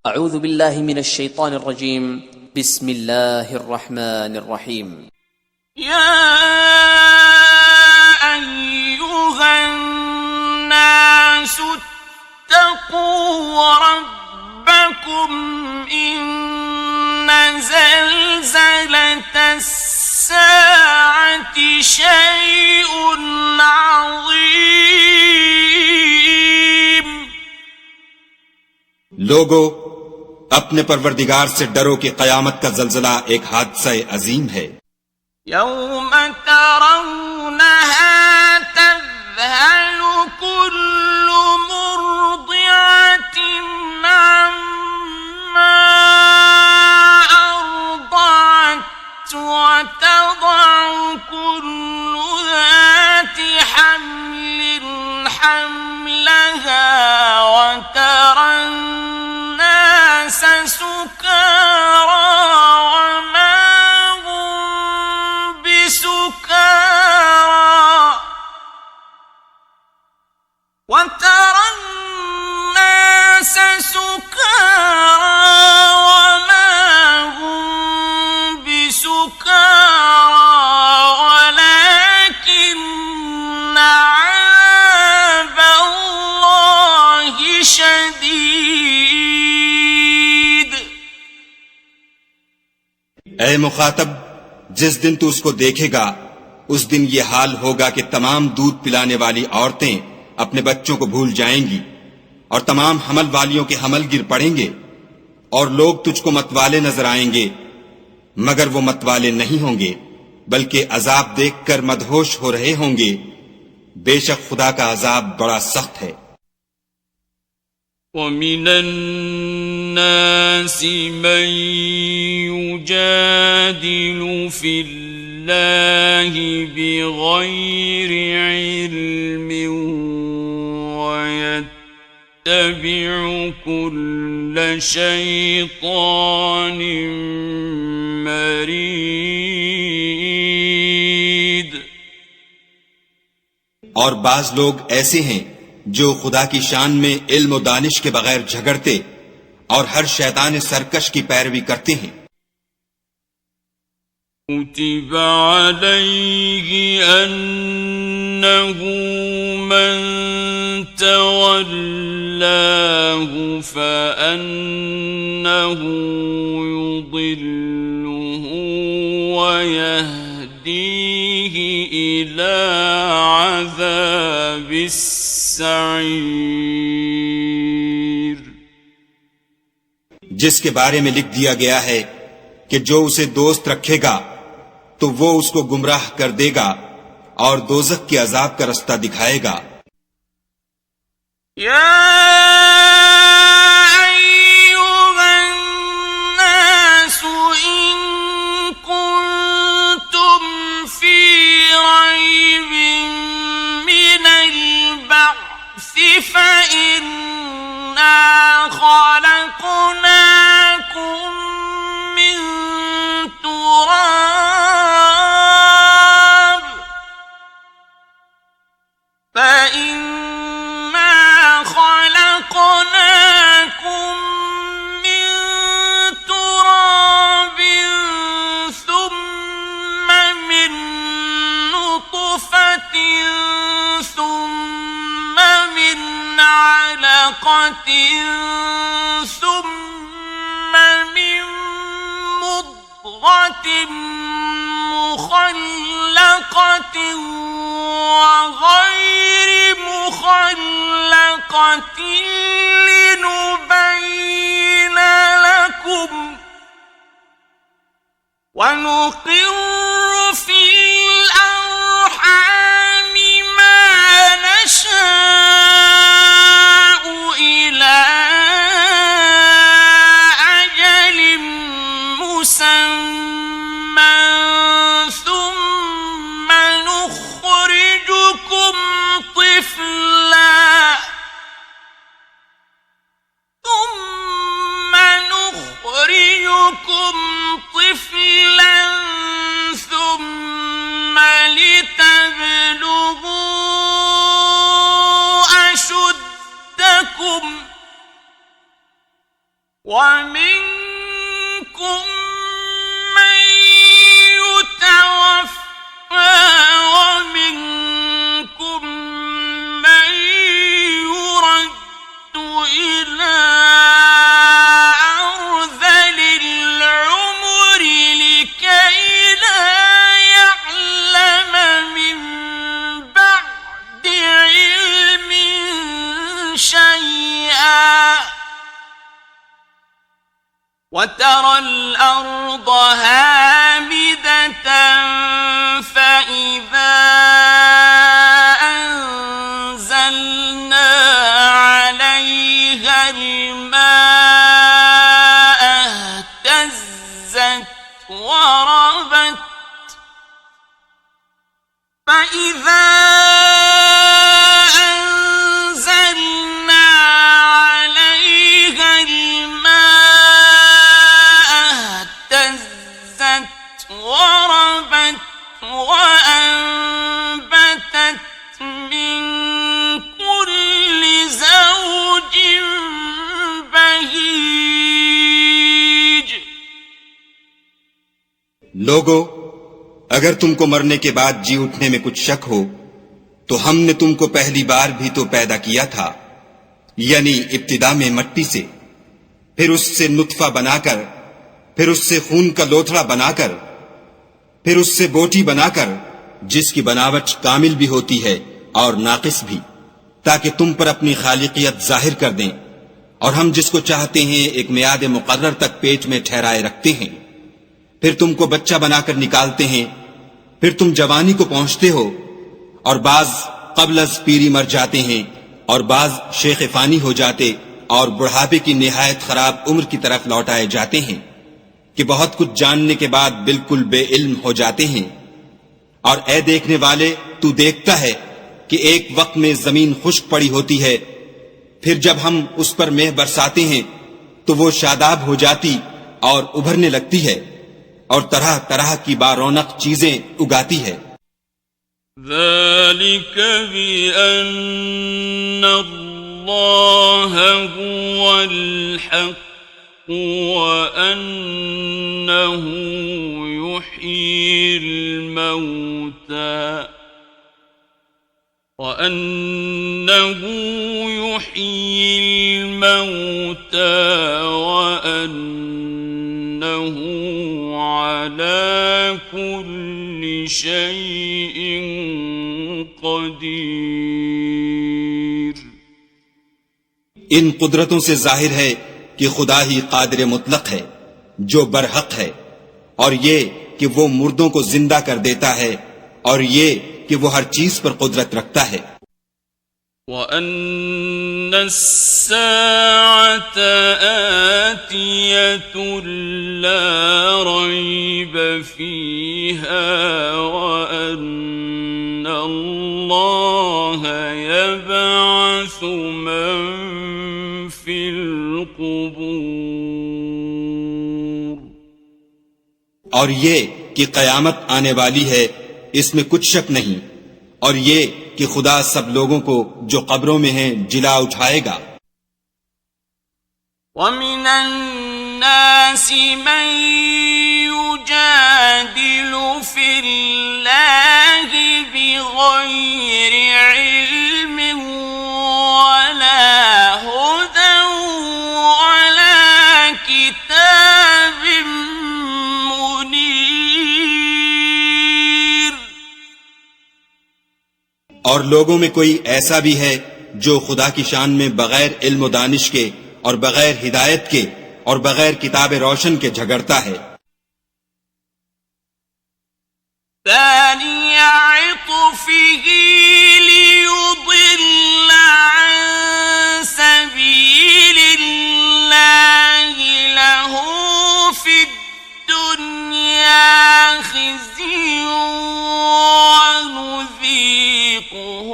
अऊज़ु बिल्लाहि मिनश शैतानिर रजीम बिस्मिल्लाहिर रहमानिर रहीम या अय्युहन नासु इत्तक़ू रब्बकुम इन्न ज़लज़लतस साअति शैउन अज़ीम। लोगो, अपने परवरदिगार से डरो कि कयामत का जल्जला एक हादसा अजीम है। यौम तरौनहा तज़हलु कुल्लु मुर्दिअतिन अम्मा अर्दअत व तज़अु कुल्लु ज़ाति हम्लिन हम्लहा व तरन सुकारा वमा हुम बिसुकारा वतरा अन्नास सुकारा वमा हुम बिसुकारा वलाकिन्न अज़ाबल्लाहि शदीद। ऐ मुखातब, जिस दिन तू उसको देखेगा उस दिन ये हाल होगा कि तमाम दूध पिलाने वाली औरतें अपने बच्चों को भूल जाएंगी और तमाम हमल वालियों के हमल गिर पड़ेंगे और लोग तुझको मतवाले नजर आएंगे, मगर वो मतवाले नहीं होंगे बल्कि अजाब देखकर मदहोश हो रहे होंगे। बेशक खुदा का अजाब बड़ा सख्त है। وَمِنَ النَّاسِ مَن يُجَادِلُ فِي اللَّهِ بِغَيْرِ عِلْمٍ وَيَتَّبِعُ كُلَّ شَيْطَانٍ مَرِيدٍ। और बाज लोग ऐसे हैं जो खुदा की शान में इल्म और दानिश के बगैर झगड़ते और हर शैतान सरकश की पैरवी करते हैं। كُتِبَ عَلَيْهِ أَنَّهُ مَن تَوَلَّاهُ فَأَنَّهُ يُضِلُّهُ وَيَهْدِيهِ إِلَى عَذَابِ السَّعِيرِ। जिसके बारे में लिख दिया गया है कि जो उसे दोस्त रखेगा तो वो उसको गुमराह कर देगा और दोज़ख के अजाब का रास्ता दिखाएगा। فإنا خلقناكم من تراب ثم من نطفة ثم من علقة ثم من مضغة مخلقة وغير مخلقة لنبين لكم ونقر في الأرحام ما نشاء إلى أجل مسمى ثم نخرجكم طفلا ثم لتبلغوا أشدكم ومنكم من يتوفى ومنكم من يرد إلى أرذل العمر لكي لا يعلم من بعد علم شيئا وترى الأرض هامدة فإذا أنزلنا عليها الماء اهتزت وربت فإذا أنزلنا عليها الماء اهتزت وربت وأنبتت من كل زوج بهيج लोगो, अगर तुमको मरने के बाद जी उठने में कुछ शक हो तो हमने तुमको पहली बार भी तो पैदा किया था, यानी इब्तिदा में मट्टी से, फिर उससे नुत्फा बनाकर, फिर उससे खून का लोथड़ा बनाकर, फिर उससे बोटी बनाकर, जिसकी बनावट कामिल भी होती है और नाकिस भी, ताकि तुम पर अपनी खालिकियत जाहिर कर दें। और हम जिसको चाहते हैं एक मियाद मुकर्रर तक पेट में ठहराए रखते हैं, फिर तुमको बच्चा बनाकर निकालते हैं, फिर तुम जवानी को पहुंचते हो, और बाज कबलज पीरी मर जाते हैं, और बाज शेख फानी हो जाते और बुढ़ापे की निहायत खराब उम्र की तरफ लौटाए जाते हैं कि बहुत कुछ जानने के बाद बिल्कुल बेइल्म हो जाते हैं। और ए देखने वाले, तू देखता है कि एक वक्त में जमीन खुश्क पड़ी होती है, फिर जब हम उस पर मेह बरसाते हैं तो वो शादाब हो जाती और उभरने लगती है और तरह तरह की बारौनक चीजें उगाती है। ذلك بأن الله هو الحق وأنه يحيي الموتى وأنه على كل شيء قدير इन कुदरतों से जाहिर है कि खुदा ही कादिर मुतलक है जो बरहक है, और ये कि वो मुर्दों को जिंदा कर देता है, और ये कि वो हर चीज पर कुदरत रखता है। وأن الساعة آتية لا ريب فيها وأن الله يبعث من في القبور और ये कि कयामत आने वाली है, इसमें कुछ शक नहीं, और ये कि खुदा सब लोगों को जो कब्रों में हैं जिला उठाएगा। ومن الناس من يجادل في الله بغير علم ولا هدى ولا كتاب منير और लोगों में कोई ऐसा भी है जो खुदा की शान में बगैर इल्म व दानिश के और बगैर हिदायत के और बगैर किताब रोशन के झगड़ता है। ثاني عطفه ليضل عن سبيل الله له في الدنيا خزي ونذيقه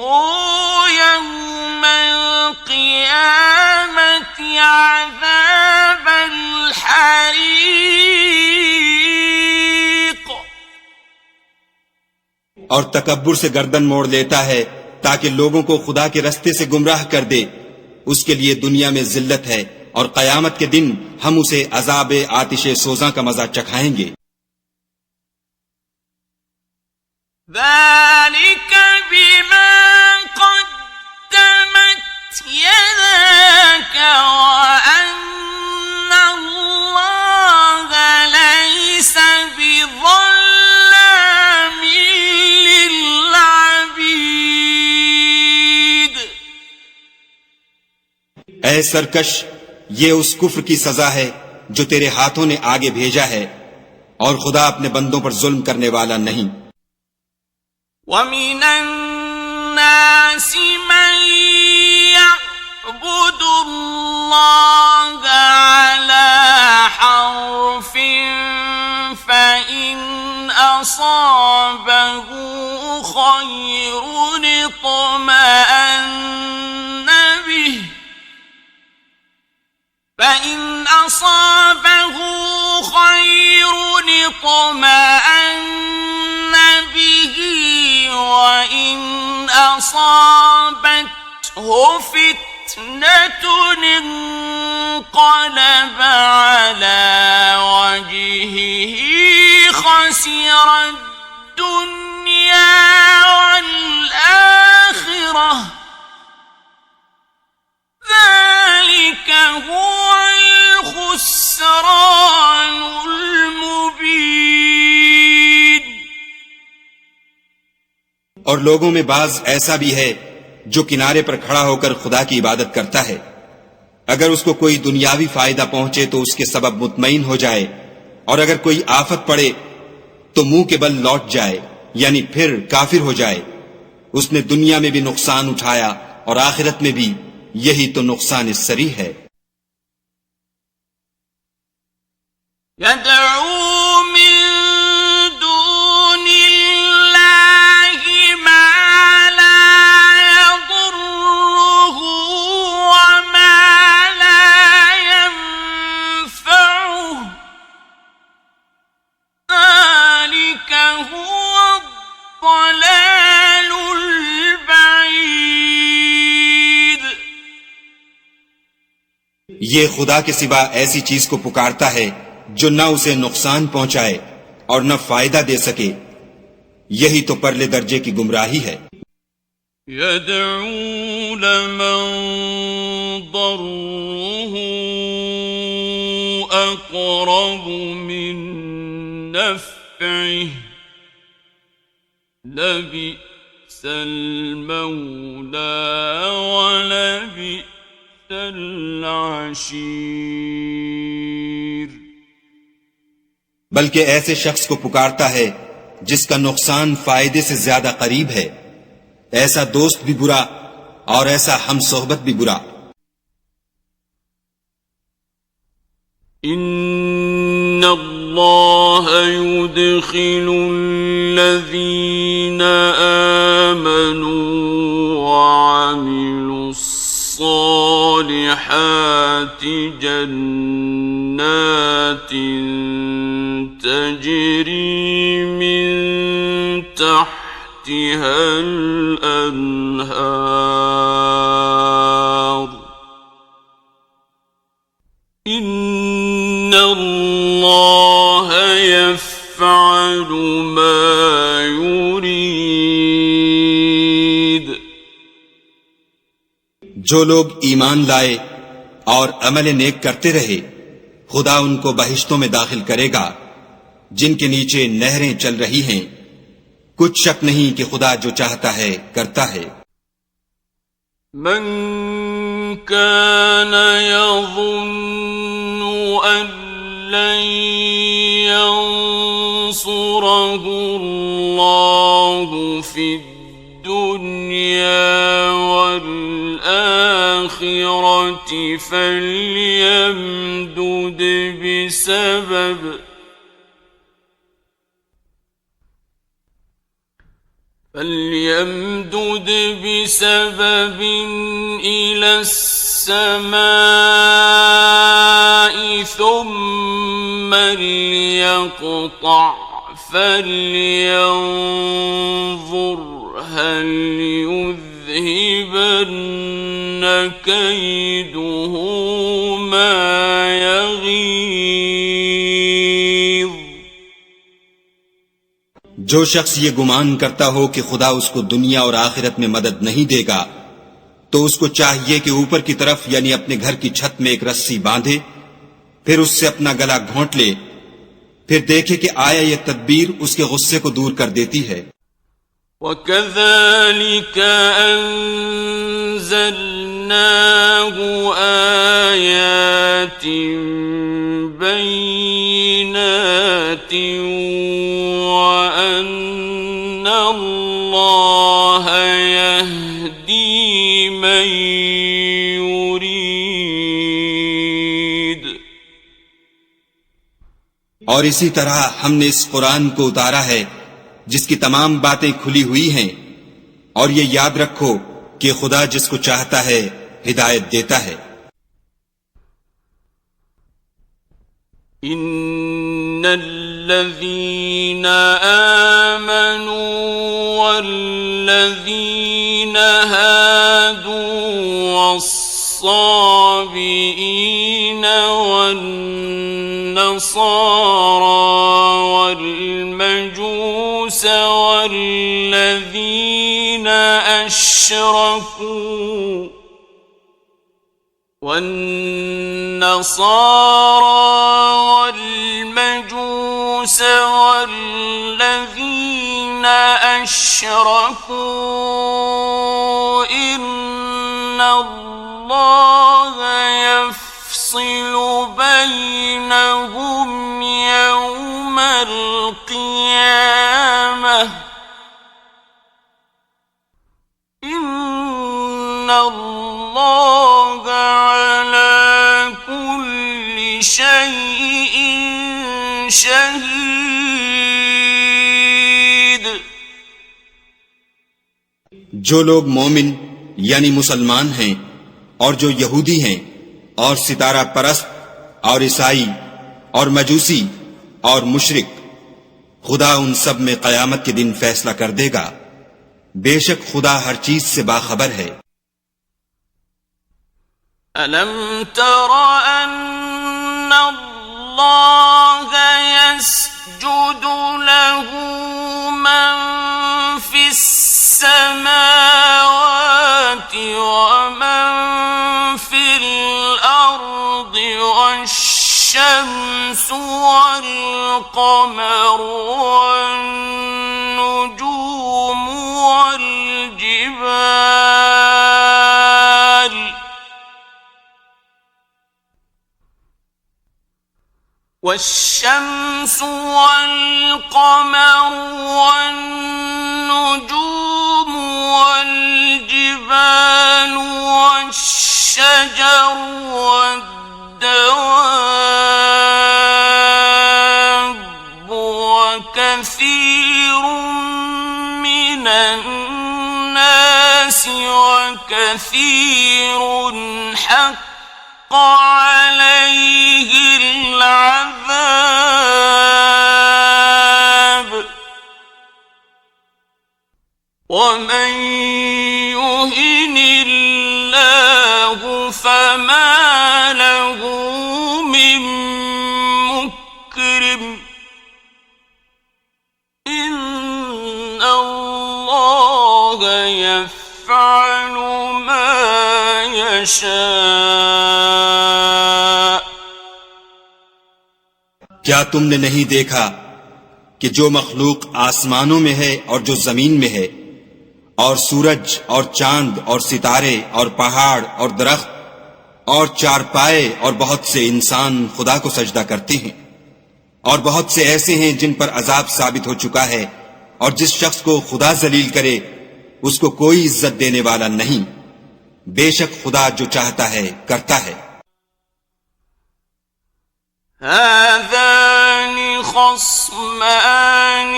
يوم القيامة عذاب الحريق और तकब्बुर से गर्दन मोड़ लेता है ताकि लोगों को खुदा के रास्ते से गुमराह कर दे। उसके लिए दुनिया में जिल्लत है और कयामत के दिन हम उसे अजाब आतिशे सोजा का मजा चखाएंगे। ذلك بما قدمت يداك وأن الله ليس بظلام للعبيد। ऐ सरकश, ये उस कुफ्र की सजा है जो तेरे हाथों ने आगे भेजा है, और खुदा अपने बंदों पर जुल्म करने वाला नहीं। وَمِنَ النَّاسِ مَن يَعْبُدُ اللَّهَ عَلَى حَرْفٍ فَإِنْ أَصَابَهُ خَيْرٌ اطْمَأَنَّ بِهِ وَإِنْ أَصَابَتْهُ فِتْنَةٌ انقَلَبَ عَلَى وَجْهِهِ خَسِرَ الدُّنْيَا وَالْآخِرَةَ ذَلِكَ هُوَ الْخُسْرَانُ الْمُبِينُ۔ और लोगों में बाज ऐसा भी है जो किनारे पर खड़ा होकर खुदा की इबादत करता है। अगर उसको कोई दुनियावी फायदा पहुंचे तो उसके सबब मुतमईन हो जाए, और अगर कोई आफत पड़े तो मुंह के बल लौट जाए, यानी फिर काफिर हो जाए। उसने दुनिया में भी नुकसान उठाया और आखिरत में भी, यही तो नुकसान सरी है। ये खुदा के सिवा ऐसी चीज को पुकारता है जो न उसे नुकसान पहुंचाए और न फायदा दे सके। यही तो परले दर्जे की गुमराही है। यदऊ लमन दर्रुहु अक़रबु मिन नफ़इहि लबिअसल मौला वलबिअसल अशीर। बल्कि ऐसे शख्स को पुकारता है जिसका नुकसान फायदे से ज्यादा करीब है। ऐसा दोस्त भी बुरा और ऐसा हम सोहबत भी बुरा। इन्नल्लाह युदखिलुल्लज़ीना आमनू वअमिलुस्सालिहाति जन्नातिन तजरी मिन तहतिहल अन्हार इन्नल्लाह यफ़अलु मा युरीद। जो लोग ईमान लाए और अमल नेक करते रहे, खुदा उनको बहिश्तों में दाखिल करेगा जिनके नीचे नहरें चल रही हैं। कुछ शक नहीं कि खुदा जो चाहता है करता है। मन कान यज़ुन्नु अन लन यंसुरहु अल्लाहु फिद्दुन्या वल आखिरति फल्यमदुद بسبب إلى السماء ثم ليقطع فلينظر هل يذهبن كيده ما يغيظ जो शख्स ये गुमान करता हो कि खुदा उसको दुनिया और आखिरत में मदद नहीं देगा, तो उसको चाहिए कि ऊपर की तरफ यानी अपने घर की छत में एक रस्सी बांधे, फिर उससे अपना गला घोंट ले, फिर देखे कि आया ये तदबीर उसके गुस्से को दूर कर देती है। وَكَذَلِكَ أَنزَلْنَاهُ آيَاتٍ بَيِّنَاتٍ وَأَنَّ اللَّهَ يَهْدِي مَن يُرِيدُ और इसी तरह हमने इस कुरान को उतारा है जिसकी तमाम बातें खुली हुई हैं, और ये याद रखो कि खुदा जिसको चाहता है हिदायत देता है। इन्नल्लज़ीन आमनू वल्लज़ीन हादू वस्साबीन वन्नसारा वल्मजूस والذين أشركوا والنصارى والمجوس والذين أشركوا إن الله يفصل بينهم يوم القيامة إن الله على كل شيء شهيد जो लोग मोमिन यानी मुसलमान हैं और जो यहूदी हैं और सितारा परस्त और ईसाई और मजूसी और मुशरिक, खुदा उन सब में कयामत के दिन फैसला कर देगा। बेशक खुदा हर चीज से बाखबर है। अलम तरा अन्ना अल्लाह यसजुदु लहू मन फिस समावाति व मन फिल अर्दि वश्शम्सु वल क़मरु वन्नुजूमु والشمس والقمر والنجوم والجبال والشجر والدواب وكثير من الناس وكثير حق عليه العذاب ومن يهن الله فما له من مكرم إن الله يفعل ما يشاء क्या तुमने नहीं देखा कि जो मखलूक आसमानों में है और जो जमीन में है, और सूरज और चांद और सितारे और पहाड़ और दरख्त और चारपाए और बहुत से इंसान खुदा को सजदा करते हैं, और बहुत से ऐसे हैं जिन पर अजाब साबित हो चुका है, और जिस शख्स को खुदा जलील करे उसको कोई इज्जत देने वाला नहीं। बेशक खुदा जो चाहता है करता है। هذان خصمان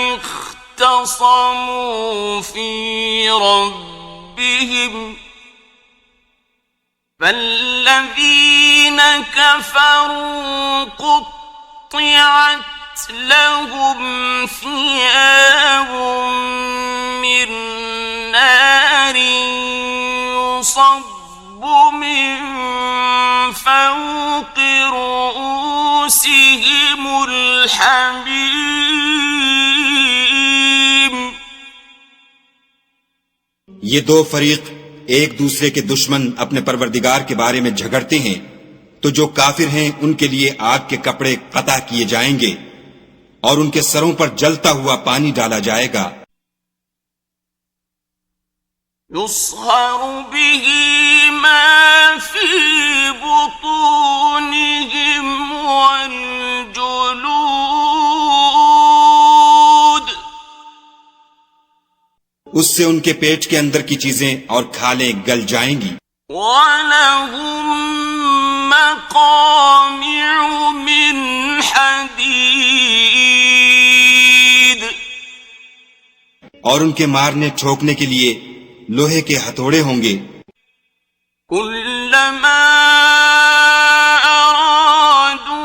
اختصموا في ربهم فالذين كفروا قطعت لهم ثياب من نار رؤوسهم الحميم ये दो फरीक एक दूसरे के दुश्मन अपने परवरदिगार के बारे में झगड़ते हैं, तो जो काफिर हैं उनके लिए आग के कपड़े कता किए जाएंगे और उनके सरों पर जलता हुआ पानी डाला जाएगा। युस्हर बिही मा फी बुतूनिहिम वल जुलूद, उससे उनके पेट के अंदर की चीजें और खालें गल जाएंगी। वलहुम मक़ामिउ मिन हदीद, और उनके मारने ठोकने के लिए लोहे के हथौड़े होंगे। कुल्लमा अरादू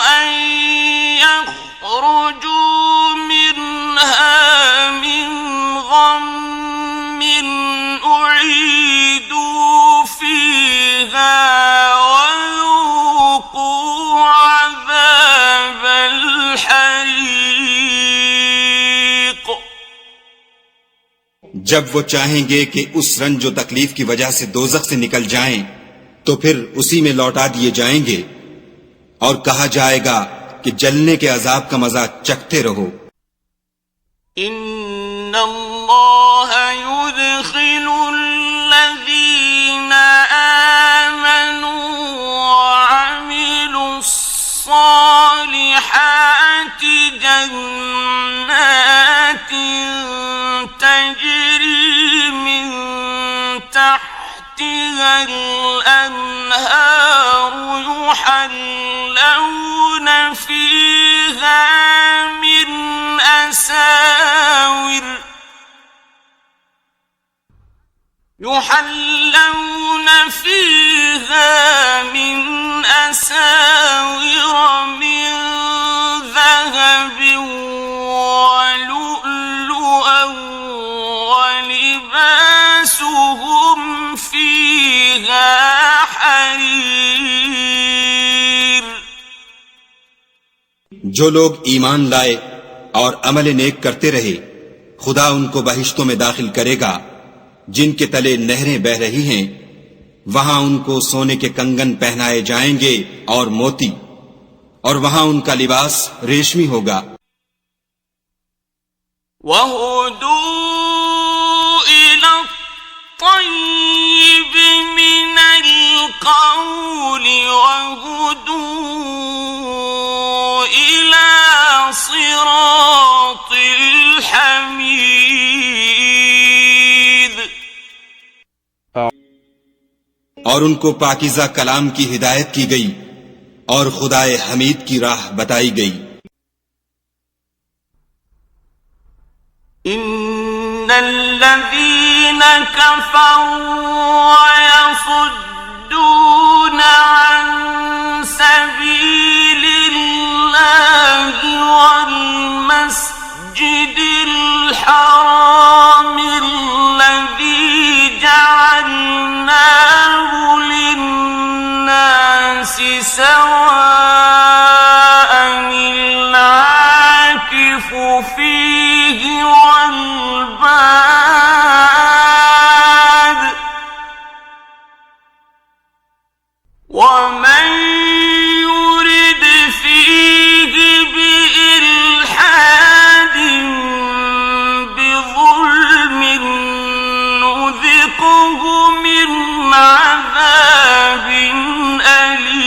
अन यख़रुजू मिन्हा मिन गम्मिन उईदू फीहा वज़ूक़ू अज़ाबल हरीक़, जब वो चाहेंगे कि उस रंज व तकलीफ की वजह से दोज़ख से निकल जाएं, तो फिर उसी में लौटा दिए जाएंगे और कहा जाएगा कि जलने के अजाब का मजा चखते रहो। इन्नल्लाह युदखिलुल्लज़ीना आमनू वअमिलुस्सालिहाति जन्नातिन तजरी मिन तहतिहल अन्हार युहल्लौना फीहा मिन असाविर मिन ज़हबिन वलुअलुअन वलिबासुहुम फीहा हरीर। जो लोग ईमान लाए और अमल नेक करते रहे, खुदा उनको बहिश्तों में दाखिल करेगा जिनके तले नहरें बह रही हैं। वहां उनको सोने के कंगन पहनाए जाएंगे और मोती, और वहां उनका लिबास रेशमी होगा। वहुदू इला त्तय्यिब मिनल क़ौलि वहुदू इला सिरातिल हमीद, और उनको पाकीज़ा कलाम की हिदायत की गई और खुदाए हमीद की राह बताई गई। इन्नल्लज़ीना कफ़रू वयसुद्दूना अन सबीलिल्लाहि वल मस्जिदिल हरामिल लज़ी जअलनाहु लिन्नासि सवाअनिल आकिफु फीहि वल बाद, वमन युरिद फीहि बिइल्हादिन बिज़ुल्मिन नुज़िक़हु मिन अज़ाबिन अलीम।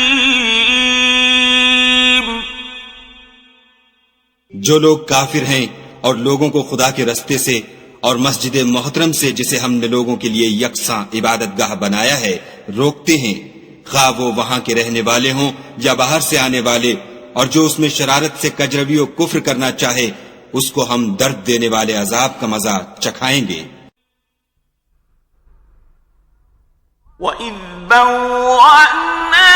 जो लोग काफिर हैं और लोगों को खुदा के रस्ते से और मस्जिद मोहतरम से, जिसे हमने लोगों के लिए यकसां इबादतगाह बनाया है, रोकते हैं, खा वो वहां के रहने वाले हों या बाहर से आने वाले, और जो उसमें शरारत से कजरवी और कुफ्र करना चाहे, उसको हम दर्द देने वाले अजाब का मजा चखाएंगे। وَإِذْ بَوَّأْنَا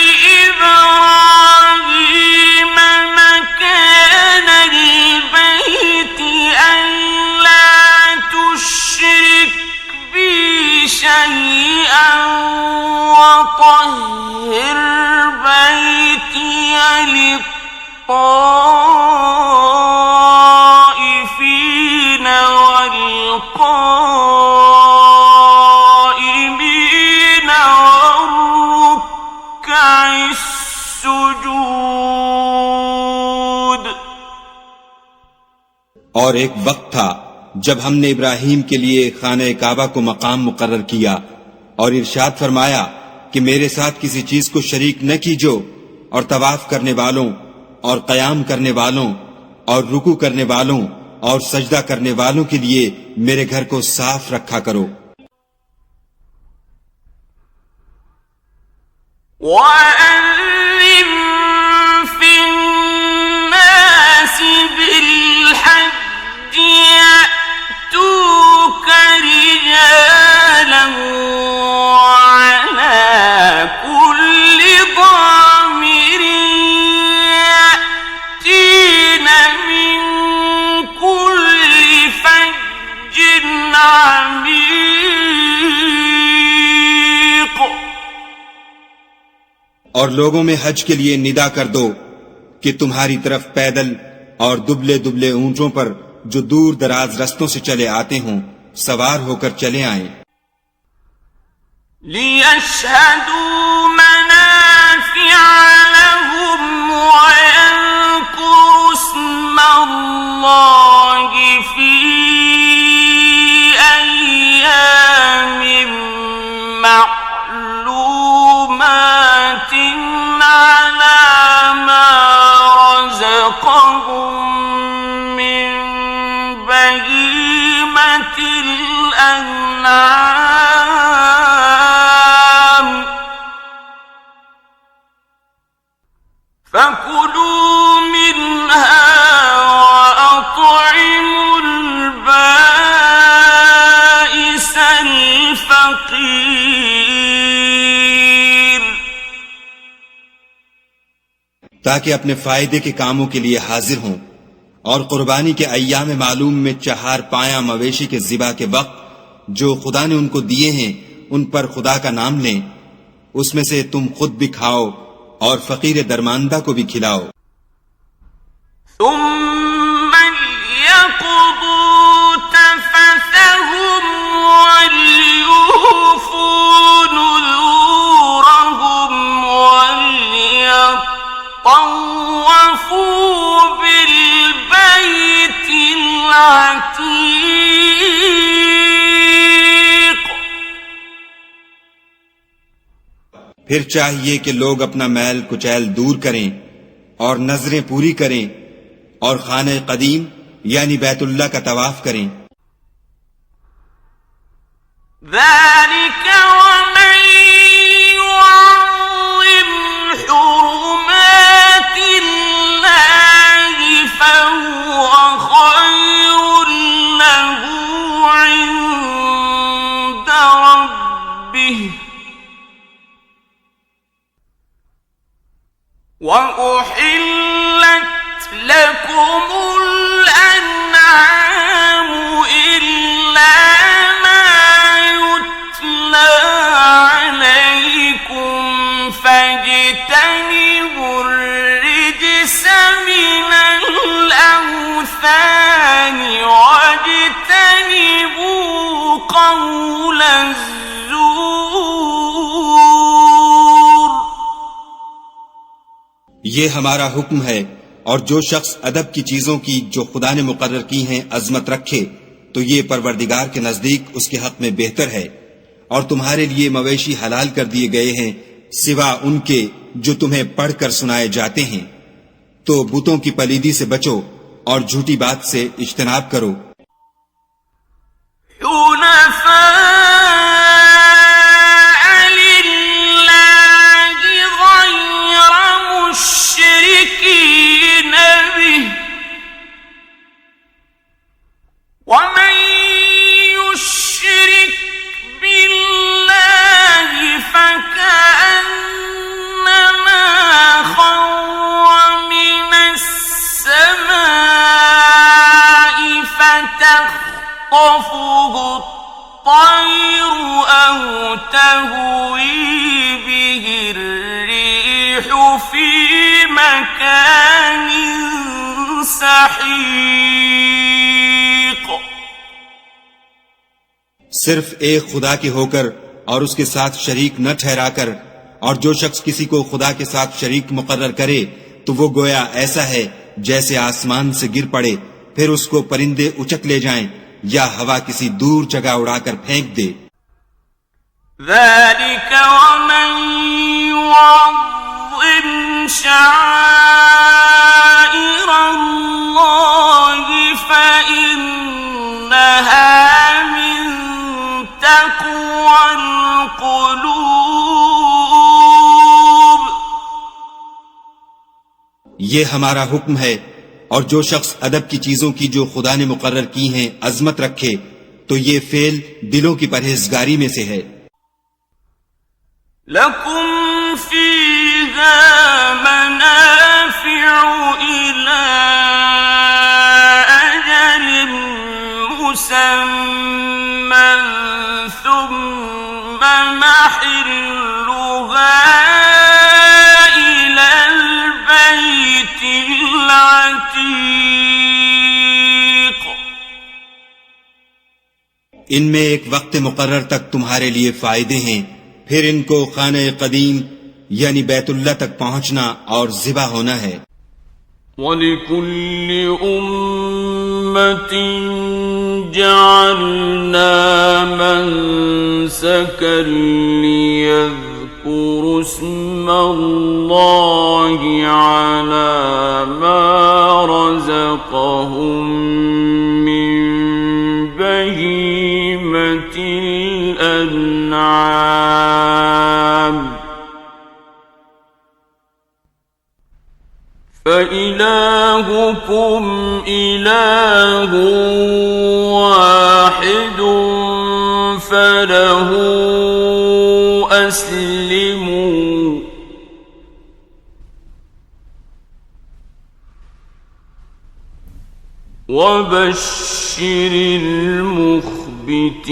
لِإِبْرَاهِيمَ مَكَانَ الْبَيْتِ أَلَّا تُشْرِكْ بِي شَيْئًا وَطَهِّرْ الطائفين والقائمين والركع السجود. और एक वक्त था जब हमने इब्राहीम के लिए खाने काबा को मकाम मुकर्रर किया और इरशाद फरमाया कि मेरे साथ किसी चीज को शरीक न कीजो, और तवाफ करने वालों और कयाम करने वालों और रुकू करने वालों और सजदा करने वालों के लिए मेरे घर को साफ रखा करो. وَأَذِّن فِي النَّاسِ بِالْحَجِّ يَأْتُوكَ رِجَالًا وَعَلَى كُلِّ ضَامِرٍ يَأْتِينَ مِن كُلِّ فَجٍّ عَمِيقٍ. और लोगों में हज के लिए निदा कर दो कि तुम्हारी तरफ पैदल और दुबले दुबले ऊंटों पर जो दूर दराज रस्तों से चले आते हों सवार होकर चले आएं. لِيَشْهَدُوا مَنَافِعَ لَهُمْ وَيَذْكُرُوا اسْمَ اللَّهِ فِي أَيَّامٍ مَّعْلُومَاتٍ عَلَىٰ مَا رَزَقَهُم مِّن بَهِيمَةِ الْأَنْعَامِ. فَكُلُوا مِنْهَا وَأَطْعِمُوا الْبَائِسَ الْفَقِيرَ. ताकि अपने फायदे के कामों के लिए हाजिर हों और कुर्बानी के अय्याम मालूम में 4 पाया मवेशी के ज़िबा के वक्त जो खुदा ने उनको दिए हैं उन पर खुदा का नाम लें. उसमें से तुम खुद भी खाओ और फकीर दरमानदा को भी खिलाओ. ثُمَّ لْيَقْضُوا تَفَثَهُمْ وَلْيُوفُوا نُذُورَهُمْ وَلْيَطَّوَّفُوا بِالْبَيْتِ الْعَتِيقِ. फिर चाहिए कि लोग अपना मैल कुचैल दूर करें और नजरें पूरी करें और खाने कदीम यानी बैतुल्लाह का तवाफ करें. ذَلِكَ وَمَن يُعَظِّمْ حُرُمَاتِ اللَّهِ فَهُوَ خَيْرٌ لَّهُ عِندَ رَبِّهِ. وَأُحِلَّتْ لَكُمُ الْأَنْعَامُ إِلَّا مَا يُتْلَىٰ عَلَيْكُمْ فَاجْتَنِبُوا الرِّجْسَ مِنَ الْأَوْثَانِ وَاجْتَنِبُوا قَوْلَ الزُّورِ. ये हमारा हुक्म है और जो शख्स अदब की चीजों की जो खुदा ने मुकर्रर की हैं अजमत रखे तो ये परवरदिगार के नजदीक उसके हक में बेहतर है. और तुम्हारे लिए मवेशी हलाल कर दिए गए हैं सिवा उनके जो तुम्हें पढ़कर सुनाए जाते हैं. तो बुतों की पलीदी से बचो और झूठी बात से इज्तनाब करो. وَمَن يُشْرِكْ بِاللَّهِ فَكَأَنَّمَا خَرَّ مِنَ السَّمَاءِ فَتَخْطَفُهُ الطَّيْرُ مكان سحيق सिर्फ एक खुदा के होकर और उसके साथ शरीक न ठहराकर, और जो शख्स किसी को खुदा के साथ शरीक मुकर्रर करे तो वो गोया ऐसा है जैसे आसमान से गिर पड़े, फिर उसको परिंदे उचक ले जाएं या हवा किसी दूर जगह उड़ाकर फेंक दे। ذلك ومن يعظم شعائر الله فإنها من تقوى القلوب ये हमारा हुक्म है, और जो शख्स अदब की चीजों की जो खुदा ने मुकर्रर की हैं अजमत रखे तो ये फेल दिलों की परहेजगारी में से है। لكم فيها منافع إلى أجل مسمى ثم محلها إلى البيت العتيق इनमें एक वक्त मुकर्रर तक तुम्हारे लिए फायदे हैं, फिर इनको खाने कदीम यानी बैतुल्लाह तक पहुंचना और ज़िबा होना है। وَلِكُلِّ أُمَّةٍ جَعَلْنَا مَنسَكًا لِيَذْكُرُوا اسْمَ اللَّهِ عَلَى مَا رَزَقَهُم مِّن بَهِيمَةِ الْأَنْعَامِ فإلهكم إله واحد فله أسلموا وبشر المخبتين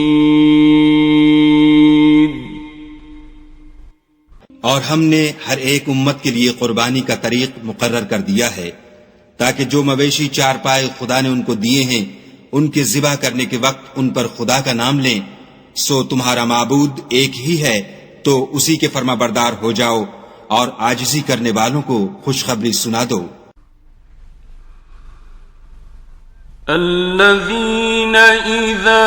और हमने हर एक उम्मत के लिए कुर्बानी का तरीक मुकर्रर कर दिया है, ताकि जो मवेशी चार पाए खुदा ने उनको दिए हैं उनके ज़िबा करने के वक्त उन पर खुदा का नाम लें। सो तुम्हारा माबूद एक ही है, तो उसी के फरमाबरदार हो जाओ और आजिज़ी करने वालों को खुशखबरी सुना दो। الذين إذا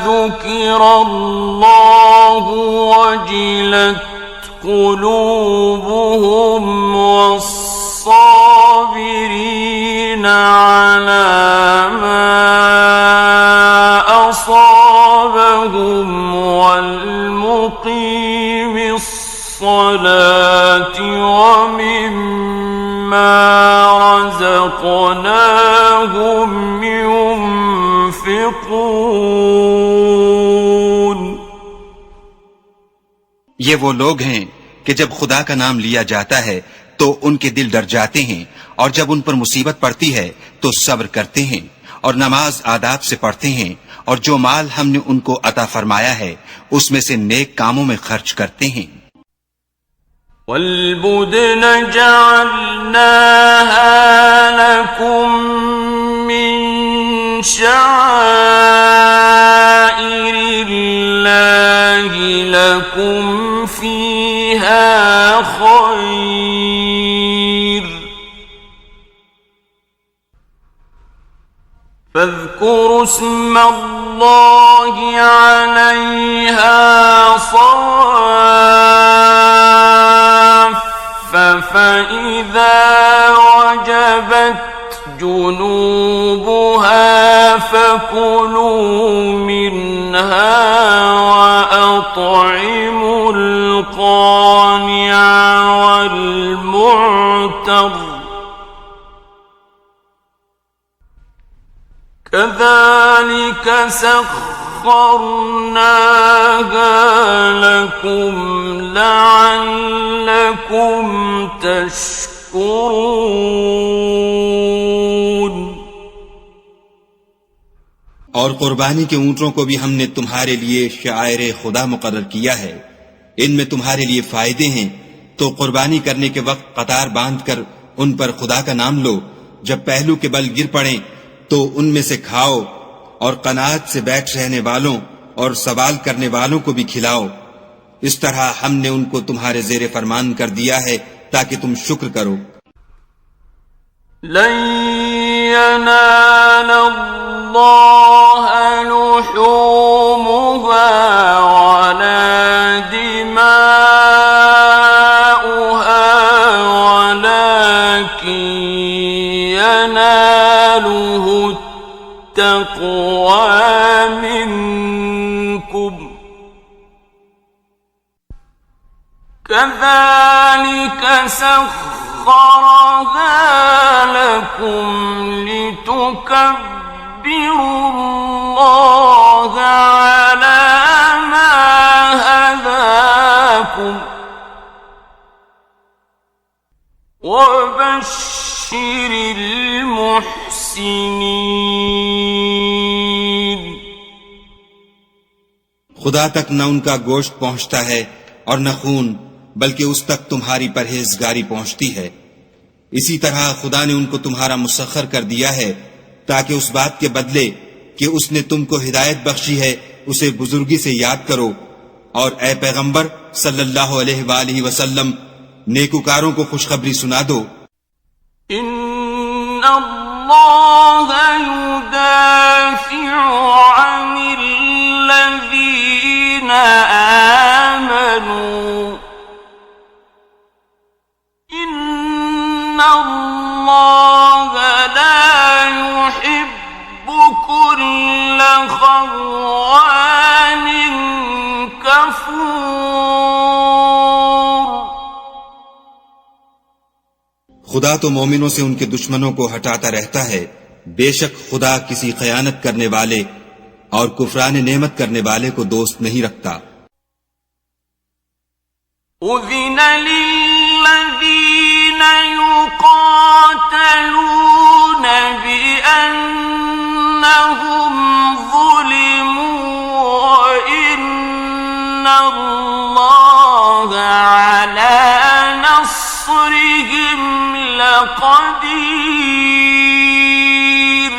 ذكر الله وجلت قلوبهم والصابرين على ما أصابهم والمقيم الصلاة ومما رزقناهم ينفقون ये वो लोग हैं कि जब खुदा का नाम लिया जाता है तो उनके दिल डर जाते हैं, और जब उन पर मुसीबत पड़ती है तो सब्र करते हैं और नमाज आदाब से पढ़ते हैं, और जो माल हमने उनको अता फरमाया है उसमें से नेक कामों में खर्च करते हैं। والبدن جعلناها لكم من شعائر الله لكم فيها خير فاذكروا اسم الله عليها صواف فإذا وجبت جنوبها فكلوا منها وأطعموا القانع والمعتر كذلك سخرناها لكم لعلكم تشكرون और कुर्बानी के ऊंटों को भी हमने तुम्हारे लिए शायर खुदा मुकर्रर किया है, इनमें तुम्हारे लिए फायदे हैं, तो कुर्बानी करने के वक्त कतार बांधकर उन पर खुदा का नाम लो। जब पहलू के बल गिर पड़े तो उनमें से खाओ और कनात से बैठ रहने वालों और सवाल करने वालों को भी खिलाओ। इस तरह हमने उनको तुम्हारे जेरे फरमान कर दिया है ताकि तुम शुक्र करो। लन यनाल अल्लाह लुहूमुहा वला दिमाउहा वलाकिन यनालुहु तक़वा मिनकुम कज़ालिक सख़्ख़रहा लकुम लितुकब्बिरुल्लाह अला मा हदाकुम वबश्शिरिल मुहसिनीन। खुदा तक न उनका गोश्त पहुंचता है और न खून, बल्कि उस तक तुम्हारी परहेजगारी पहुंचती है। इसी तरह खुदा ने उनको तुम्हारा मुसख्खर कर दिया है ताकि उस बात के बदले कि उसने तुमको हिदायत बख्शी है उसे बुजुर्गी से याद करो। और ए पैगंबर सल्लल्लाहु अलैहि वसल्लम, नेकुकारों को खुशखबरी सुना दो। इन्नल्लाह युदाफिउ अनिल्लज़ीना आमनू इन्नल्लाह ला युहिब्बु कुल्ल ख़व्वानिन कफ़ूर। खुदा तो मोमिनों से उनके दुश्मनों को हटाता रहता है। बेशक खुदा किसी खयानत करने वाले और कुफरान नेमत करने वाले को दोस्त नहीं रखता। उज़िन लिल्लज़ीन युक़ातलून बिअन्नहुम ज़ुलिमू व इन्नल्लाह अला नस्रिहिम लक़दीर।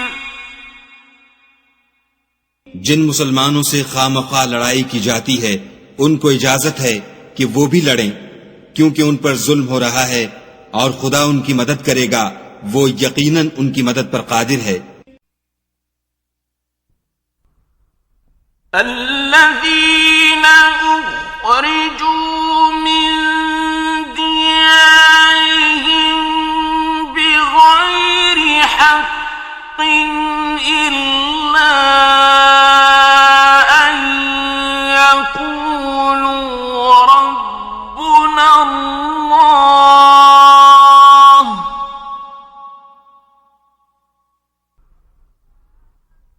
जिन मुसलमानों से खामख्वाह लड़ाई की जाती है उनको इजाजत है कि वो भी लड़ें, क्योंकि उन पर जुल्म हो रहा है और खुदा उनकी मदद करेगा। वो यकीनन उनकी मदद पर कादिर है। अल्लज़ीना उख़रिजू मिन दियारिहिम बिग़ैरि हक़्क़िन इल्ला अन यक़ूलू रब्बुना अल्लाह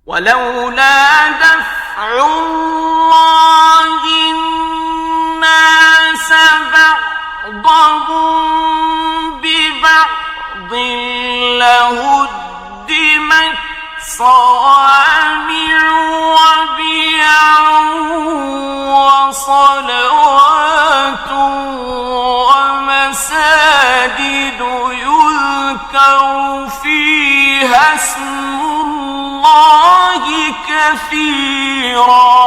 वलौला दफ़्उल्लाहि अन्नास बअदहुम बिबअदिन लहुद्दिमत صوامع وبيع وصلوات ومساجد يذكر فيها اسم الله كثيرا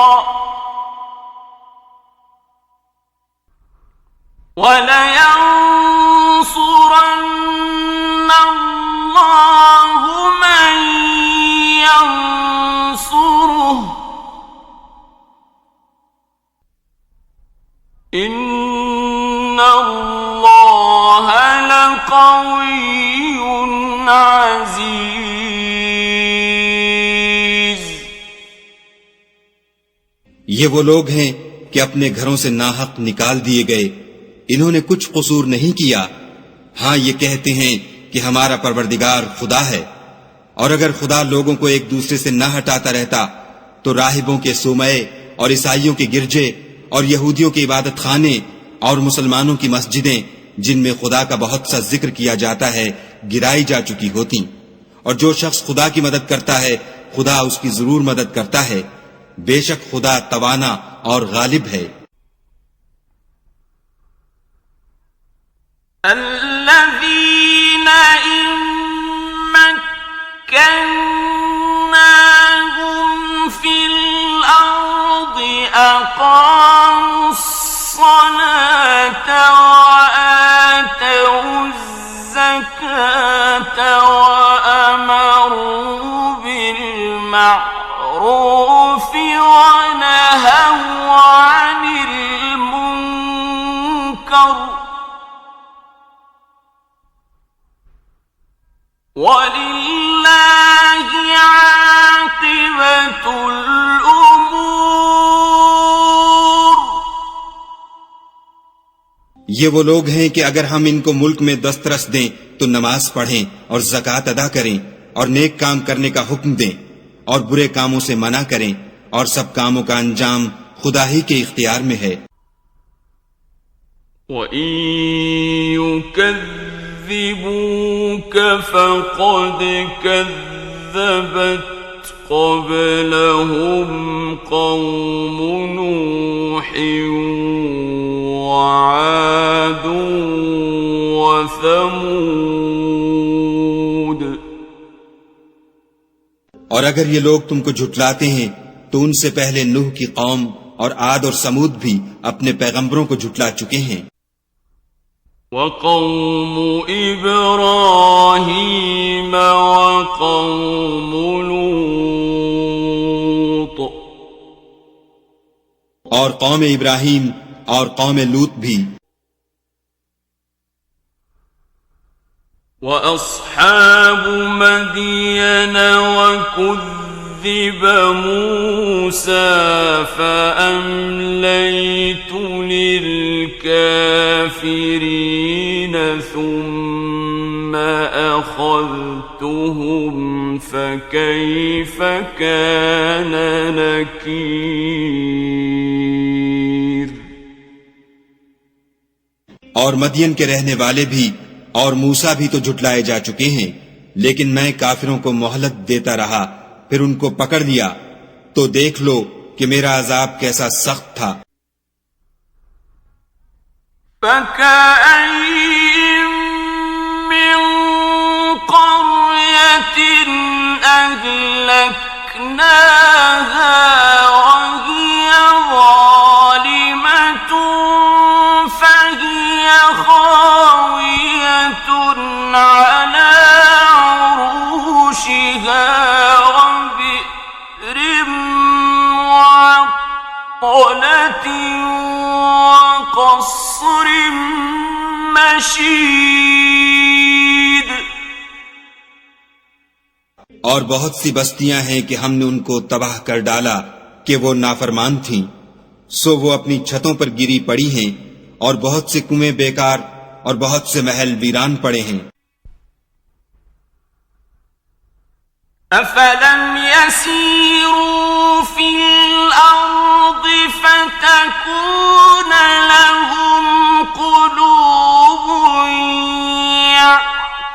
ولينصرن الله من ينصره إن الله لقوي عزيز। ये वो लोग हैं कि अपने घरों से नाहक निकाल दिए गए, इन्होंने कुछ कसूर नहीं किया। हाँ, ये कहते हैं कि हमारा परवरदिगार खुदा है, और अगर खुदा लोगों को एक दूसरे से न हटाता रहता तो राहिबों के सुमये और ईसाइयों के गिरजे और यहूदियों के इबादत खाने और मुसलमानों की मस्जिदें जिनमें खुदा का बहुत सा जिक्र किया जाता है गिराई जा चुकी होती। और जो शख्स खुदा की मदद करता है खुदा उसकी जरूर मदद करता है। बेशक खुदा तवाना और गालिब है। الذين إن مكناهم في الأرض أقاموا الصلاة وآتوا الزكاة وأمروا بالمعروف ونهوا عن المنكر ولله عاقبة الأمور। ये वो लोग हैं कि अगर हम इनको मुल्क में दस्तरस दें तो नमाज पढ़ें और ज़कात अदा करें और नेक काम करने का हुक्म दें और बुरे कामों से मना करें और सब कामों का अंजाम खुदा ही के इख्तियार में है। وَإِن يُكَذِّبُوكَ فَقَدْ كَذَّبَتْ قَبْلَهُمْ قَوْمُ نُوحٍ وَعَادٌ وَثَمُودُ। और अगर ये लोग तुमको झुटलाते हैं तो उनसे पहले नूह की कौम और आद और समूद भी अपने पैगंबरों को झुटला चुके हैं। وَقَوْمُ إِبْرَاهِيمَ وَقَوْمُ لُوطٍ और कौम इब्राहिम और कौम लूत भी। وَأَصْحَابُ مَدْيَنَ وَكُذِّبَ مُوسَى فَأَمْلَيْتُ لِلْكَافِرِينَ ثُمَّ أَخَذْتُهُمْ فَكَيْفَ كَانَ نَكِيرِ। और मदियन के रहने वाले भी और मूसा भी तो झुटलाए जा चुके हैं, लेकिन मैं काफिरों को मोहलत देता रहा, फिर उनको पकड़ लिया, तो देख लो कि मेरा अजाब कैसा सख्त था। فَكَأَيِّن مِّن قَرْيَةٍ أَهْلَكْنَاهَا وَهِيَ ظَالِمَةٌ فَهِيَ خَاوِيَةٌ عَلَى عُرُوشِهَا وَبِئْرٍ مُّعَطَّلَةٍ وَقَصْرٍ مَّشِيدٍ। और बहुत सी बस्तियां हैं कि हमने उनको तबाह कर डाला कि वो नाफरमान थीं, सो वो अपनी छतों पर गिरी पड़ी हैं, और बहुत से कुएं बेकार और बहुत से महल वीरान पड़े हैं। أَفَلَمْ يَسِيرُوا فِي الْأَرْضِ فَتَكُونَ لَهُمْ قُلُوبٌ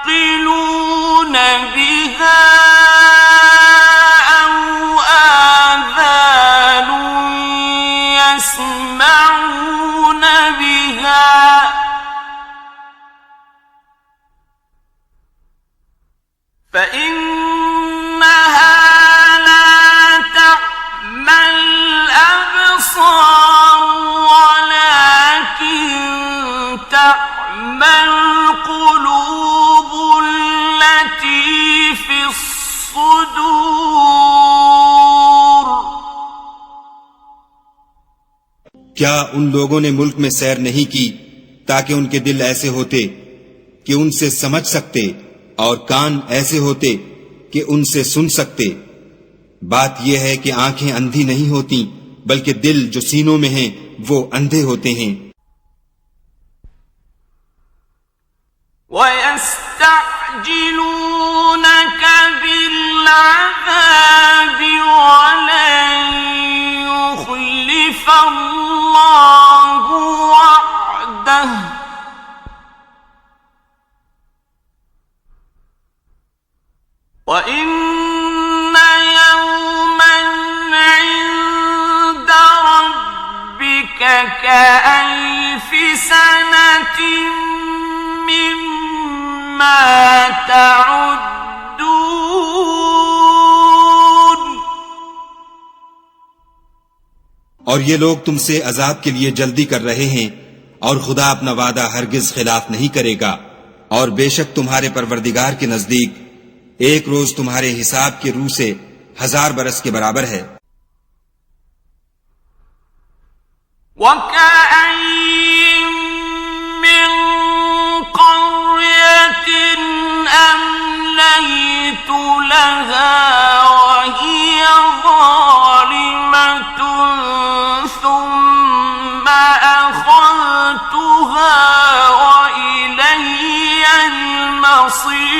يَعْقِلُونَ بِهَا أَوْ آذَانٌ يَسْمَعُونَ بِهَا فإنها لا تعمى الأبصار ولكن تعمى القلوب التي في الصدور। क्या उन लोगों ने मुल्क में सैर नहीं की ताकि उनके दिल ऐसे होते कि उनसे समझ सकते और कान ऐसे होते कि उनसे सुन सकते? बात यह है कि आंखें अंधी नहीं होती, बल्कि दिल जो सीनों में हैं वो अंधे होते हैं। وَيَسْتَعْجِلُونَكَ بِالْعَذَابِ وَلَن يُخْلِفَ اللَّهُ وَعْدَهُ وَإِنَّ يَوْمًا عِندَ رَبِّكَ كَأَلْفِ سَنَةٍ ما تعدون और ये लोग तुमसे अजाब के लिए जल्दी कर रहे हैं और खुदा अपना वादा हरगिज खिलाफ नहीं करेगा। और बेशक तुम्हारे परवरदिगार के नजदीक एक रोज तुम्हारे हिसाब के रूह से 1000 बरस के बराबर है। وَكَأَيِّن مِّن قَرْيَةٍ أَمْلَيْتُ لَهَا وَهِيَ ظَالِمَةٌ ثُمَّ أَخَذْتُهَا وَإِلَيَّ الْمَصِيرُ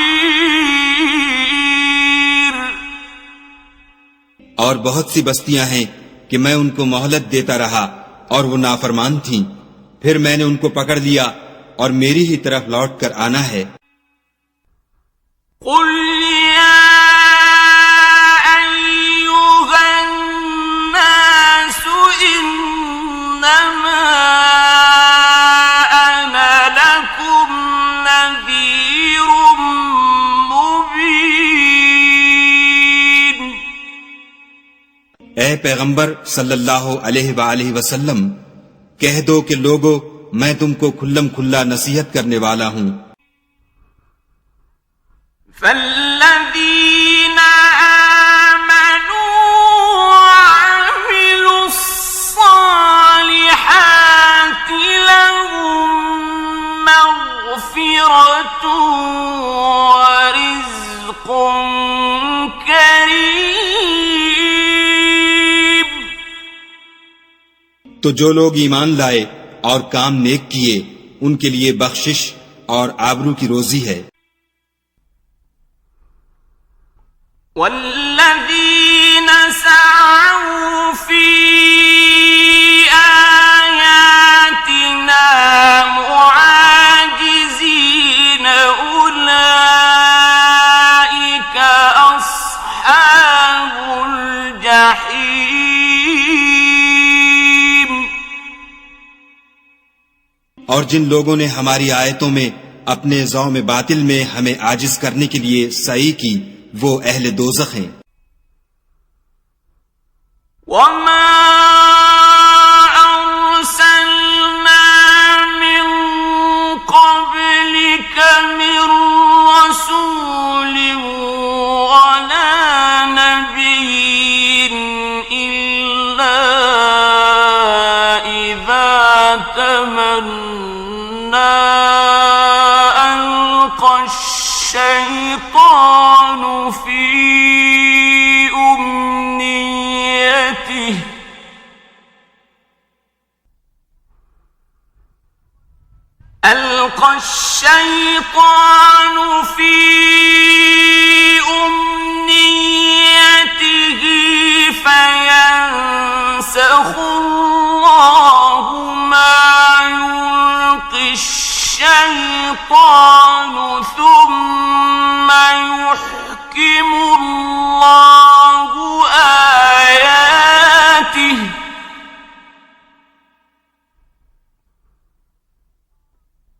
और बहुत सी बस्तियां हैं कि मैं उनको मोहलत देता रहा और वो नाफरमान थीं, फिर मैंने उनको पकड़ लिया और मेरी ही तरफ लौट कर आना है। قُلْ يَا أَيُّهَا النَّاسُ إِنَّمَا أَنَا لَكُمْ نَذِيرٌ مُبِينٌ ए पैगंबर सल्लल्लाहु अलैहि वसल्लम, कह दो कि लोगो, मैं तुमको खुल्लम खुल्ला नसीहत करने वाला हूं। فَالَّذِينَ آمَنُوا وَعَمِلُوا الصَّالِحَاتِ لَهُم مَّغْفِرَةٌ وَرِزْقٌ كَرِيمٌ तो जो लोग ईमान लाए और काम नेक किए, उनके लिए बख्शिश और आबरू की रोजी है। وَالَّذِينَ سَعَوْا فِي آيَاتِنَا مُعَاجِزِينَ أُولَئِكَ أَصْحَابُ الْجَحِيمِ और जिन लोगों ने हमारी आयतों में अपने ज़ौम बातिल में हमें आजिज करने के लिए सई की, वो अहले दोज़ख हैं। وَمَا أَرْسَلْنَا مِن قَبْلِكَ مِن رَّسُولٍ وَلَا نَبِيٍّ إِلَّا إِذَا تَمَنَّىٰ أَلْقَى الشَّيْطَانُ في أمنيته ألقى الشيطان في أمنيته فينسخ الله ما يلقي الشيطان ثم يحكم الله آياته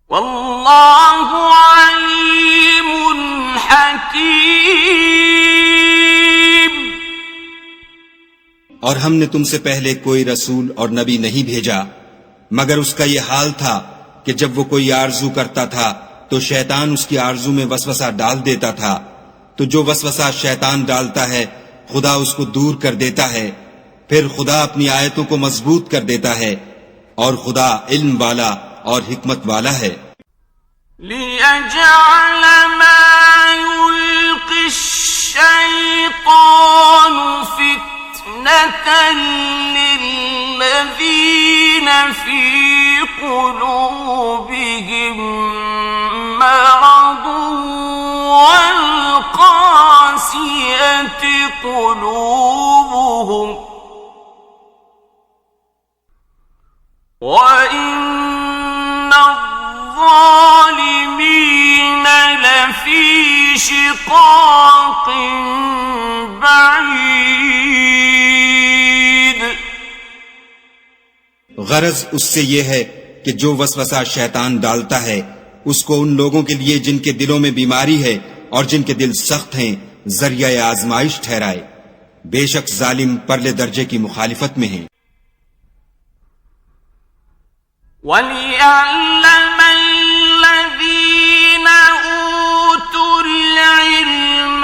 والله عليم حكيم और हमने तुमसे पहले कोई रसूल और नबी नहीं भेजा, मगर उसका ये हाल था कि जब वो कोई आरजू करता था तो शैतान उसकी आरजू में वसवसा डाल देता था। तो जो वसवसा शैतान डालता है, खुदा उसको दूर कर देता है, फिर खुदा अपनी आयतों को मजबूत कर देता है, और खुदा इल्म वाला और हिकमत वाला है। लियजअल मा युल्क़ि الشَّيْطَانُ फितनतन लिल्लज़ीन फी قلوبهم مرض والقاسية قلوبهم وإن الظالمين لفي شقاق بعيد गरज उससे ये है कि जो वसवसा शैतान डालता है उसको उन लोगों के लिए जिनके दिलों में बीमारी है और जिनके दिल सख्त हैं जरिया आजमाइश ठहराए। बेशक जालिम परले दर्जे की मुखालिफत में हैं। وَلِيَعْلَمَ الَّذِينَ أُوتُوا الْعِلْمَ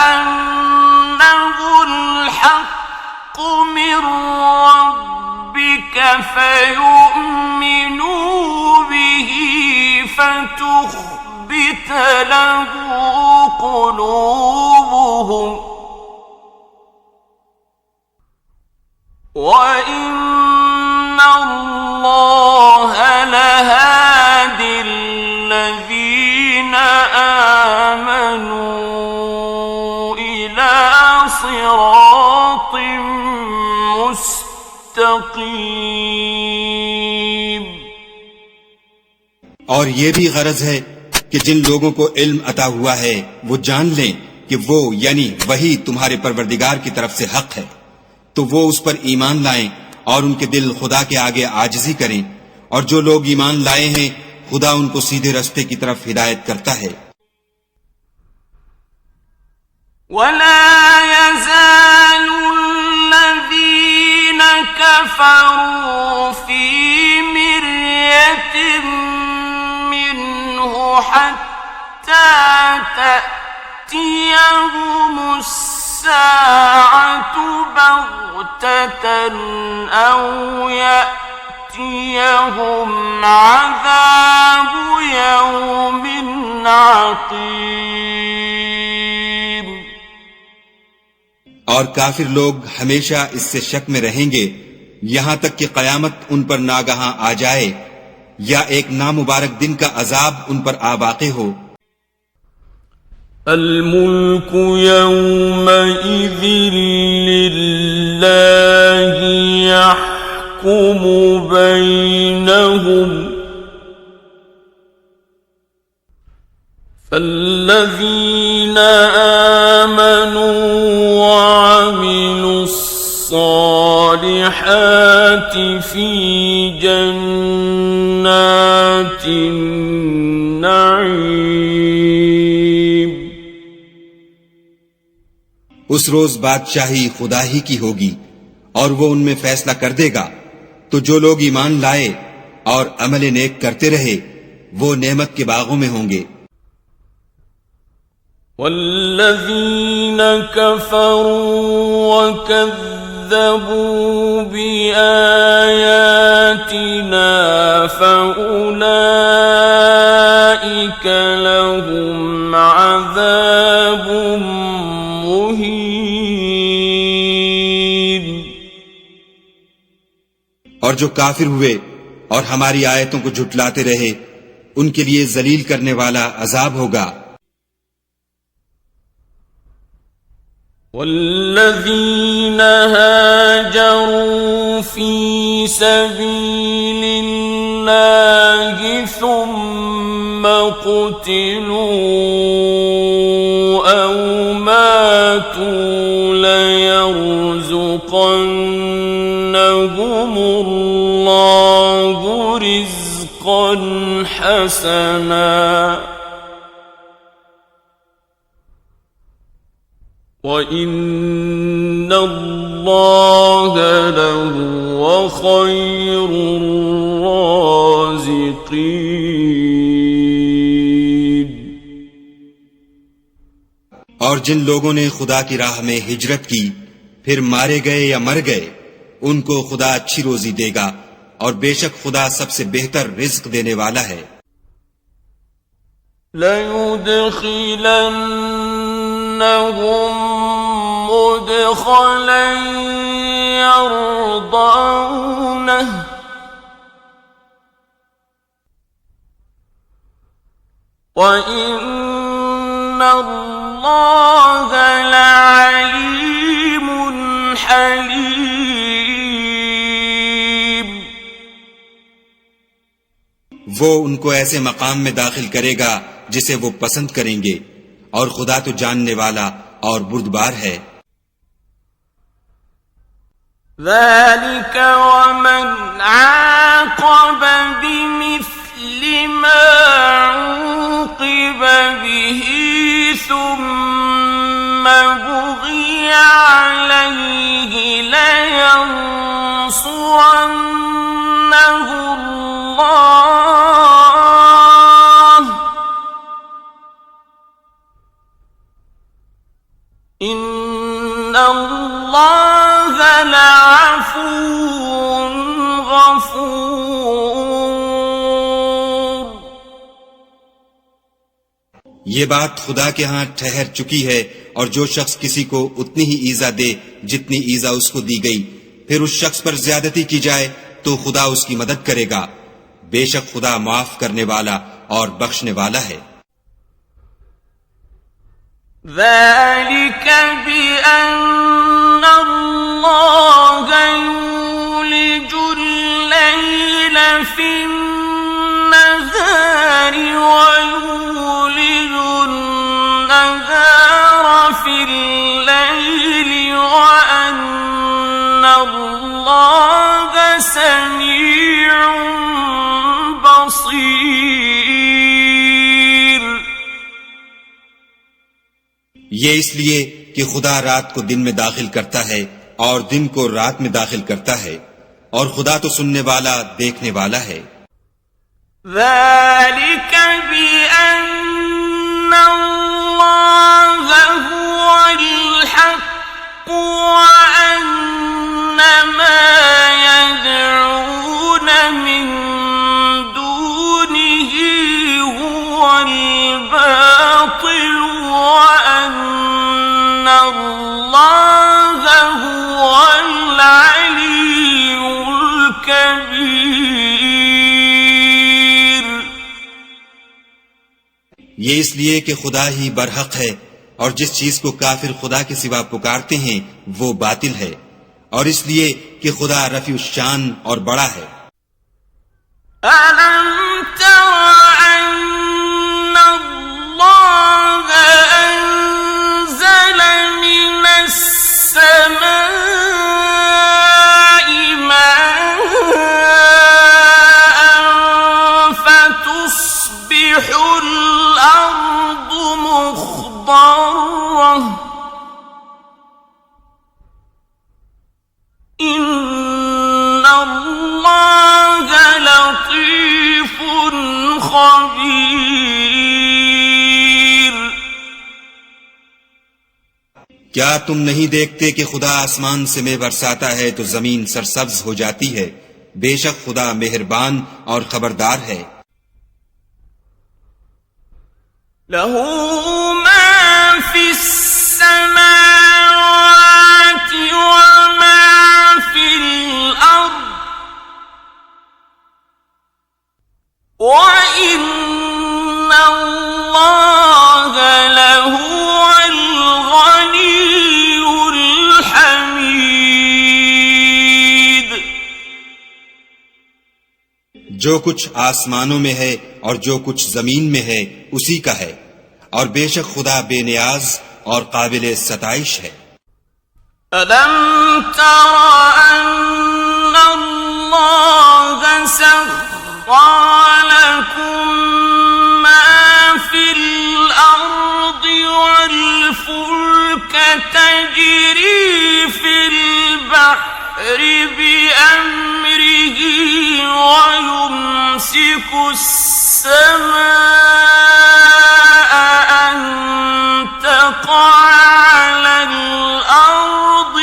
أَنَّهُ الْحَقُّ مِنْ رَبِّكَ فَيُؤْمِنُوا بِهِ فَتُخْبِتَ لَهُ قُلُوبُهُمْ وَإِنَّ اللَّهَ لَهَادِ الَّذِينَ آمَنُوا إِلَى صِرَاطٍ مُسْتَقِيمٍ। और ये भी गरज है कि जिन लोगों को इल्म अता हुआ है वो जान लें कि वो यानी वही तुम्हारे परवरदिगार की तरफ से हक है, तो वो उस पर ईमान लाएं और उनके दिल खुदा के आगे आजिजी करें। और जो लोग ईमान लाए हैं खुदा उनको सीधे रास्ते की तरफ हिदायत करता है। وَلَا يَزَالُ الَّذِينَ كَفَرُوا فِي مِرْيَةٍ مِّنْهُ حَتَّى تَأْتِيَهُمُ السَّاعَةُ بَغْتَةً أَوْ يَأْتِيَهُمْ عَذَابُ يَوْمٍ عَقِيمٍ। और काफिर लोग हमेशा इससे शक में रहेंगे यहां तक कि कयामत उन पर नागहां आ जाए या एक नामुबारक दिन का अजाब उन पर आ वाक़े हो। الملك يومئذ لله يحكم بينهم فالذين آمنوا وعملوا الصالحات في جنات النعيم। उस रोज बादशाही खुदा ही की होगी और वो उनमें फैसला कर देगा। तो जो लोग ईमान लाए और अमल नेक करते रहे वो नेमत के बागों में होंगे। वल्लज़ीन कफ़रू वकज़्ज़बू बिआयातिना फउलाइक लहुम अज़ाबुम मुहीन। और जो काफिर हुए और हमारी आयतों को झुटलाते रहे उनके लिए जलील करने वाला अजाब होगा। वल्लज़ीन हाजरू फी सबीलिल्लाहि सुम्म क़ुतिलू औ मातू लयरज़ुक़न्नहुमुल्लाहु रिज़्क़न हसना وَإِنَّ اللَّهَ لَهُوَ خَيْرُ الرَّازِقِينَ। और जिन लोगों ने खुदा की राह में हिजरत की फिर मारे गए या मर गए उनको खुदा अच्छी रोजी देगा और बेशक खुदा सबसे बेहतर रिज्क देने वाला है। لَيُدْخِلَنَّهُمْ مُدْخَلًا يَرْضَوْنَهُ وَإِنَّ اللَّهَ لَعَلِيمٌ حَلِيمٌ। वो उनको ऐसे मकाम में दाखिल करेगा जिसे वो पसंद करेंगे और खुदा तो जानने वाला और बुर्दबार है। ذَلِكَ وَمَنْ عَاقَبَ بِمِثْلِ بمثل ما عوقب به ثم بغي عليه لينصرنه الله إن الله لعفو غفور. ये बात खुदा के हाथ ठहर चुकी है, और जो शख्स किसी को उतनी ही ईजा दे जितनी ईजा उसको दी गई, फिर उस शख्स पर ज्यादती की जाए तो खुदा उसकी मदद करेगा। बेशक खुदा माफ करने वाला और बख्शने वाला है। ذلك بأن الله يولج الليل في النهار ويولج النهار في الليل وأن الله سميع بصير. ये इसलिए कि खुदा रात को दिन में दाखिल करता है और दिन को रात में दाखिल करता है, और खुदा तो सुनने वाला देखने वाला है। ذلك بأن الله هو الحق وأن ما يدعون من دونه هو الباطل وأن الله هو العلي الكبير. ये इसलिए कि खुदा ही बरहक है, और जिस चीज को काफिर खुदा के सिवा पुकारते हैं वो बातिल है, और इसलिए कि खुदा रफी शान और बड़ा है। ألم تر أن الله أنزل من السماء ماء فتصبح الأرض مخضرة إن الله لطيف خبير. क्या तुम नहीं देखते कि खुदा आसमान से में बरसाता है तो जमीन सरसब्ज हो जाती है? बेशक खुदा मेहरबान और खबरदार है। له ما في السماوات وما في الأرض وإن الله لهو الغني الحميد. जो कुछ आसमानों में है और जो कुछ जमीन में है उसी का है, और बेशक खुदा बेनियाज और काबिल सताइश है। ألم تر أن الله سخر لكم ما في الأرض والفلك تجري في البحر بأمره ويمسك السماء أن تقع على الأرض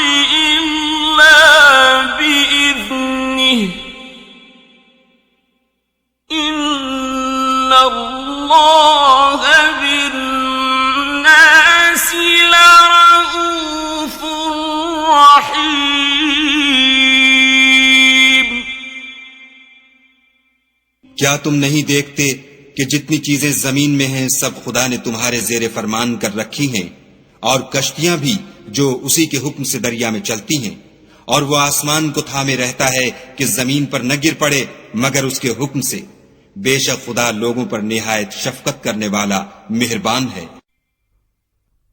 إلا بإذنه إن الله بالناس لرؤوف رحيم. क्या तुम नहीं देखते कि जितनी चीजें जमीन में हैं सब खुदा ने तुम्हारे जेरे फरमान कर रखी हैं, और कश्तियां भी जो उसी के हुक्म से दरिया में चलती हैं, और वो आसमान को थामे रहता है कि जमीन पर न गिर पड़े मगर उसके हुक्म से। बेशक खुदा लोगों पर निहायत शफकत करने वाला मेहरबान है।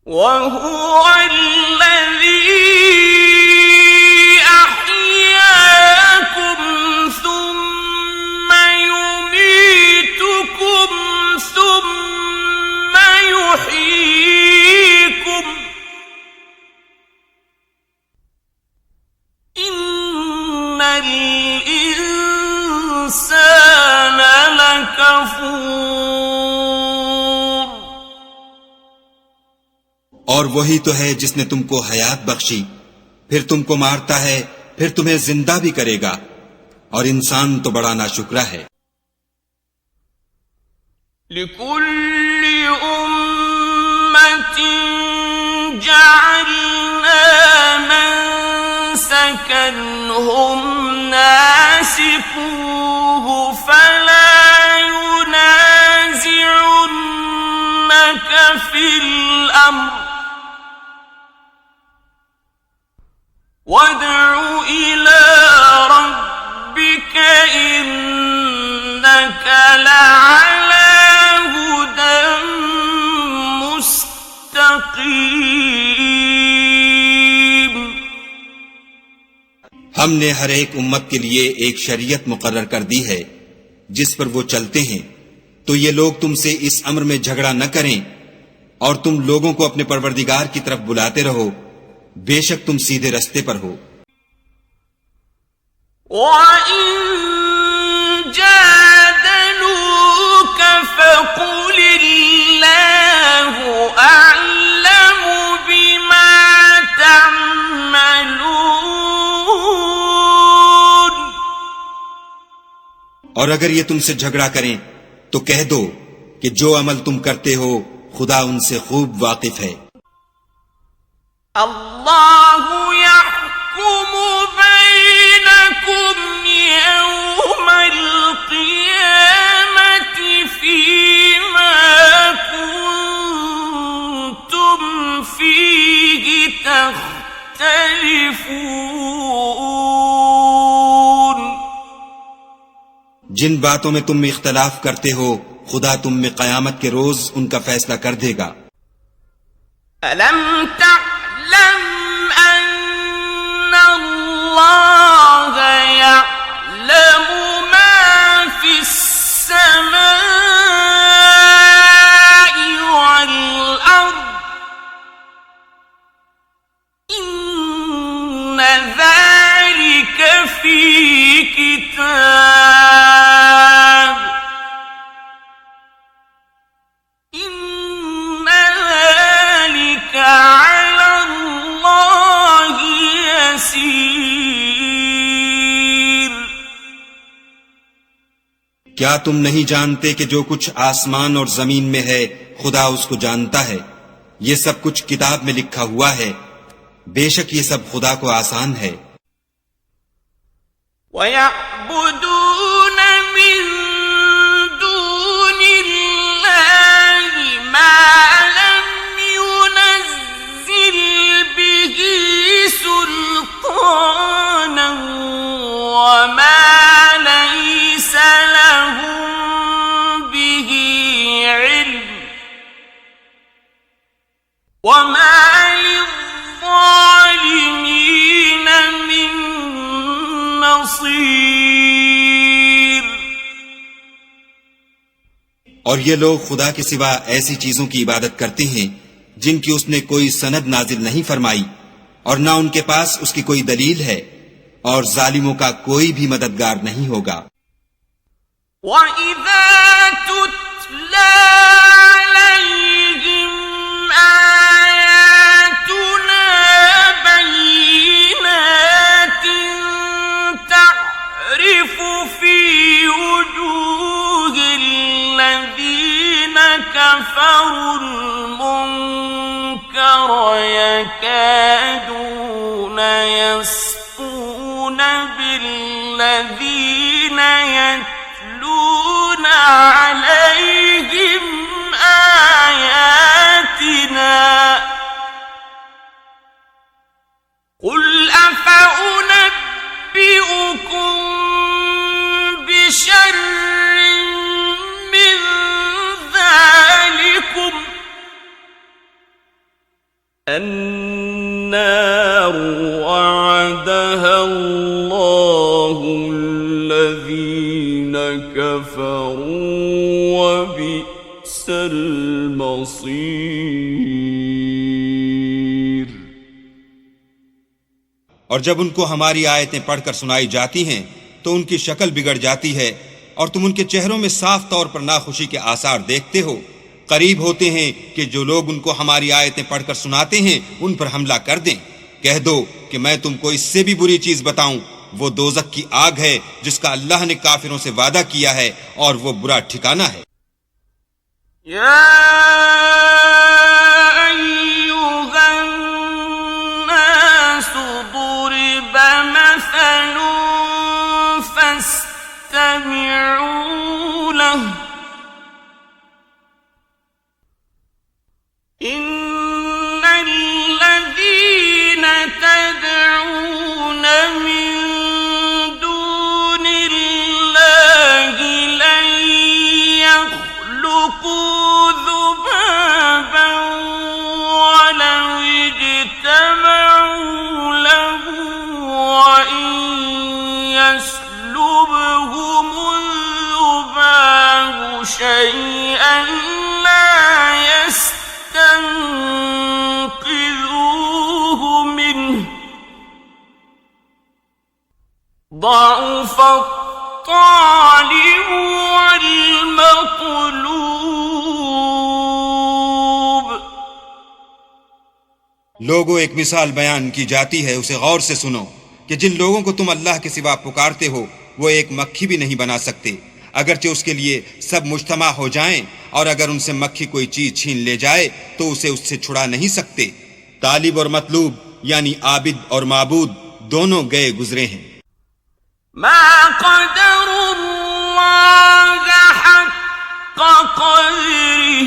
وهو الذي أحياكم ثم يميتكم और वही तो है जिसने तुमको हयात बख्शी, फिर तुमको मारता है, फिर तुम्हें जिंदा भी करेगा, और इंसान तो बड़ा नाशुक्रा है। लिकुल्ली उम्मतिन जअलना मनसकन हुम नासिकुहु फला युनाज़िउन्नक फिल अम्र वदउ इला रब्बिक इन्नक लअला हुदन मुस्तक़ीम। हमने हर एक उम्मत के लिए एक शरीयत मुकर्रर कर दी है जिस पर वो चलते हैं, तो ये लोग तुमसे इस अम्र में झगड़ा न करें और तुम लोगों को अपने परवरदिगार की तरफ बुलाते रहो, बेशक तुम सीधे रास्ते पर हो। और अगर ये तुमसे झगड़ा करें तो कह दो कि जो अमल तुम करते हो खुदा उनसे खूब वाकिफ है। अल्लाहु यहकुमु बैनकुम यौमल क़ियामति फ़ीमा कुन्तुम फ़ीहि तख्तलिफ़ून। जिन बातों में तुम इख्तलाफ करते हो खुदा तुम में कयामत के रोज उनका फैसला कर देगा। अलम तअलम अन्नल्लाह यअलमु मा फिस समाई वल अर्द इन्न ज़ालिक फ़ी किताब इन्न ज़ालिक अला अल्लाहि यसीर। क्या तुम नहीं जानते कि जो कुछ आसमान और जमीन में है खुदा उसको जानता है। ये सब कुछ किताब में लिखा हुआ है, बेशक ये सब खुदा को आसान है। वयअबुदून मिन दूनिल्लाहि मा लम युनज़्ज़िल बिही सुल्तानन वमा लैस लहुम बिही इल्म वमा लिज़्ज़ालिमीन मिन नसीर। और ये लोग खुदा के सिवा ऐसी चीजों की इबादत करते हैं जिनकी उसने कोई सनद नाजिल नहीं फरमाई और ना उनके पास उसकी कोई दलील है, और जालिमों का कोई भी मददगार नहीं होगा। वइज़ा तुतला अलैहिम आयातुना बय्यिनातिन तअरिफु फी वुजूहिल लज़ीना कफ़रुल मुनकर यकादूना यस्क़ूना बिल्लज़ीना यत्लूना अलैहिम आयातिना क़ुल अफ़उनब्बिउकुम बिशर्रिन मिन ज़ालिकुम النار وعدها الله الذين كفروا وبئس المصير। और जब उनको हमारी आयतें पढ़कर सुनाई जाती हैं तो उनकी शक्ल बिगड़ जाती है और तुम उनके चेहरों में साफ तौर पर नाखुशी के आसार देखते हो, करीब होते हैं कि जो लोग उनको हमारी आयतें पढ़कर सुनाते हैं उन पर हमला कर दें। कह दो कि मैं तुमको इससे भी बुरी चीज बताऊं, वो दोजख की आग है जिसका अल्लाह ने काफिरों से वादा किया है और वो बुरा ठिकाना है। ضعف الطالب والمطلوب। लोगों, एक मिसाल बयान की जाती है, उसे गौर से सुनो कि जिन लोगों को तुम अल्लाह के सिवा पुकारते हो वो एक मक्खी भी नहीं बना सकते, अगरचे उसके लिए सब मुज्तमा हो जाएं, और अगर उनसे मक्खी कोई चीज छीन ले जाए तो उसे उससे छुड़ा नहीं सकते। तालिब और मतलूब यानी आबिद और माबूद दोनों गए गुजरे हैं। मा क़दरुल्लाह हक़्क़ क़द्रिही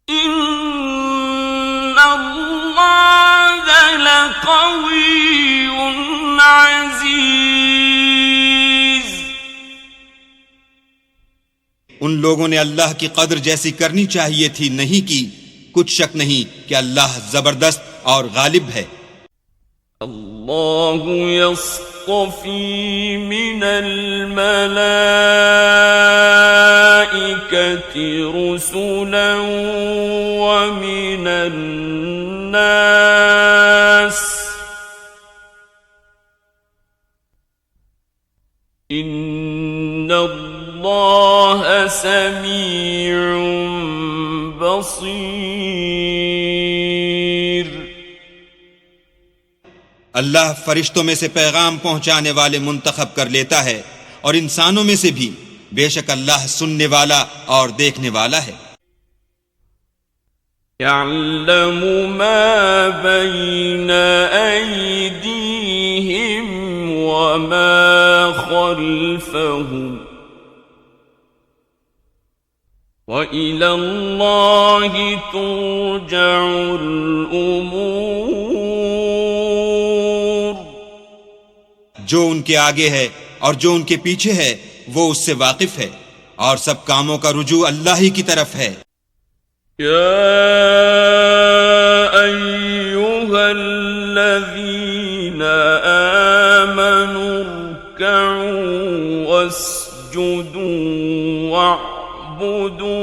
इन्नल्लाह लक़विय्युन अज़ीज़। उन लोगों ने अल्लाह की कद्र जैसी करनी चाहिए थी, नहीं की। कुछ शक नहीं कि अल्लाह जबरदस्त और गालिब है। अल्लाहु यस्तफ़ी मिनल मलाइकति रुसुलन व मिनन नास इन्नल्लाह समीउन बसीर। अल्लाह फरिश्तों में से पैगाम पहुंचाने वाले मुंतखब कर लेता है और इंसानों में से भी। बेशक अल्लाह सुनने वाला और देखने वाला है। यअलमु मा बैन ऐदीहिम व मा खल्फहुम व इलल्लाहि तुरजउल उमूर। जो उनके आगे है और जो उनके पीछे है वो उससे वाकिफ है, और सब कामों का रुजू अल्लाह ही की तरफ है। या अय्युहल्लज़ीना आमनू रुक्कऊ वस्जुदू वअब्दू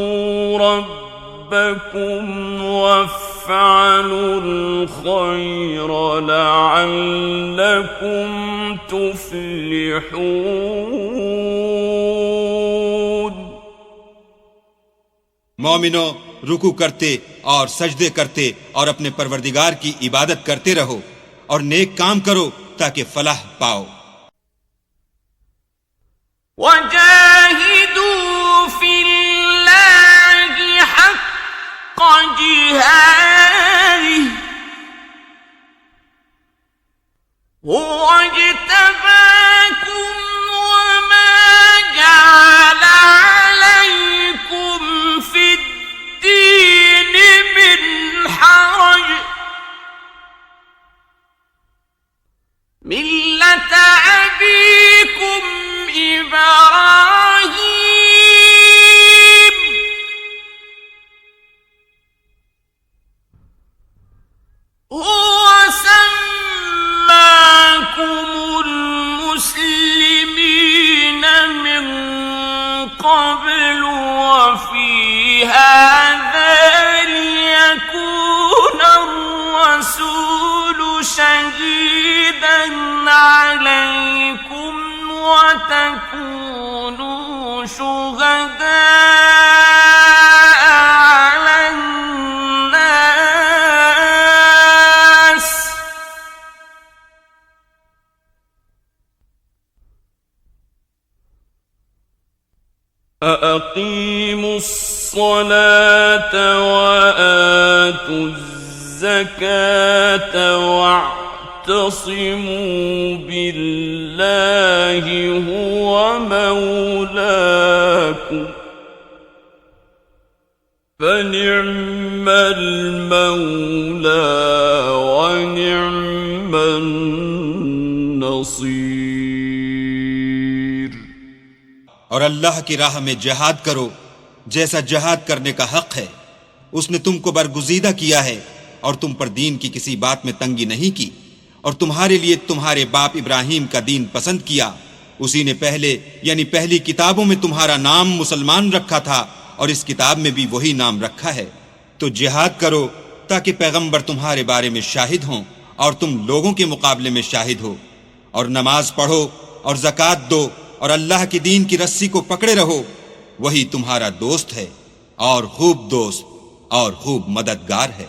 रब्बकुम वफ़अलुल खैर लअल्लकुम तुफ्लिहून। मोमिनो, रुकू करते और सजदे करते और अपने परवरदिगार की इबादत करते रहो और नेक काम करो ताकि फलाह पाओ। वजाहिदू फिल्लाहि हक़्क़ जिहादिही हुवा इज्तबाकुम वमा जअला अलैकुम फिद्दीन मिन हरज मिल्लत अबीकुम इब्राहीम हुवा सम्माकुमुल मुस्लिमीन मिन क़ब्लु व फ़ी हाज़ा लियकूना अर्रसूलु शहीदन अलैकुम व तकूनू وأقيموا الصلاة وآتوا الزكاة واعتصموا بالله هو مولاكم فنعم المولى ونعم النصير। और अल्लाह की राह में जिहाद करो जैसा जिहाद करने का हक है। उसने तुमको बरगुजीदा किया है और तुम पर दीन की किसी बात में तंगी नहीं की, और तुम्हारे लिए तुम्हारे बाप इब्राहिम का दीन पसंद किया। उसी ने पहले यानी पहली किताबों में तुम्हारा नाम मुसलमान रखा था और इस किताब में भी वही नाम रखा है। तो जिहाद करो ताकि पैगंबर तुम्हारे बारे में शाहिद हों और तुम लोगों के मुकाबले में शाहिद हो, और नमाज पढ़ो और ज़कात दो और अल्लाह की दीन की रस्सी को पकड़े रहो। वही तुम्हारा दोस्त है और खूब दोस्त और खूब मददगार है।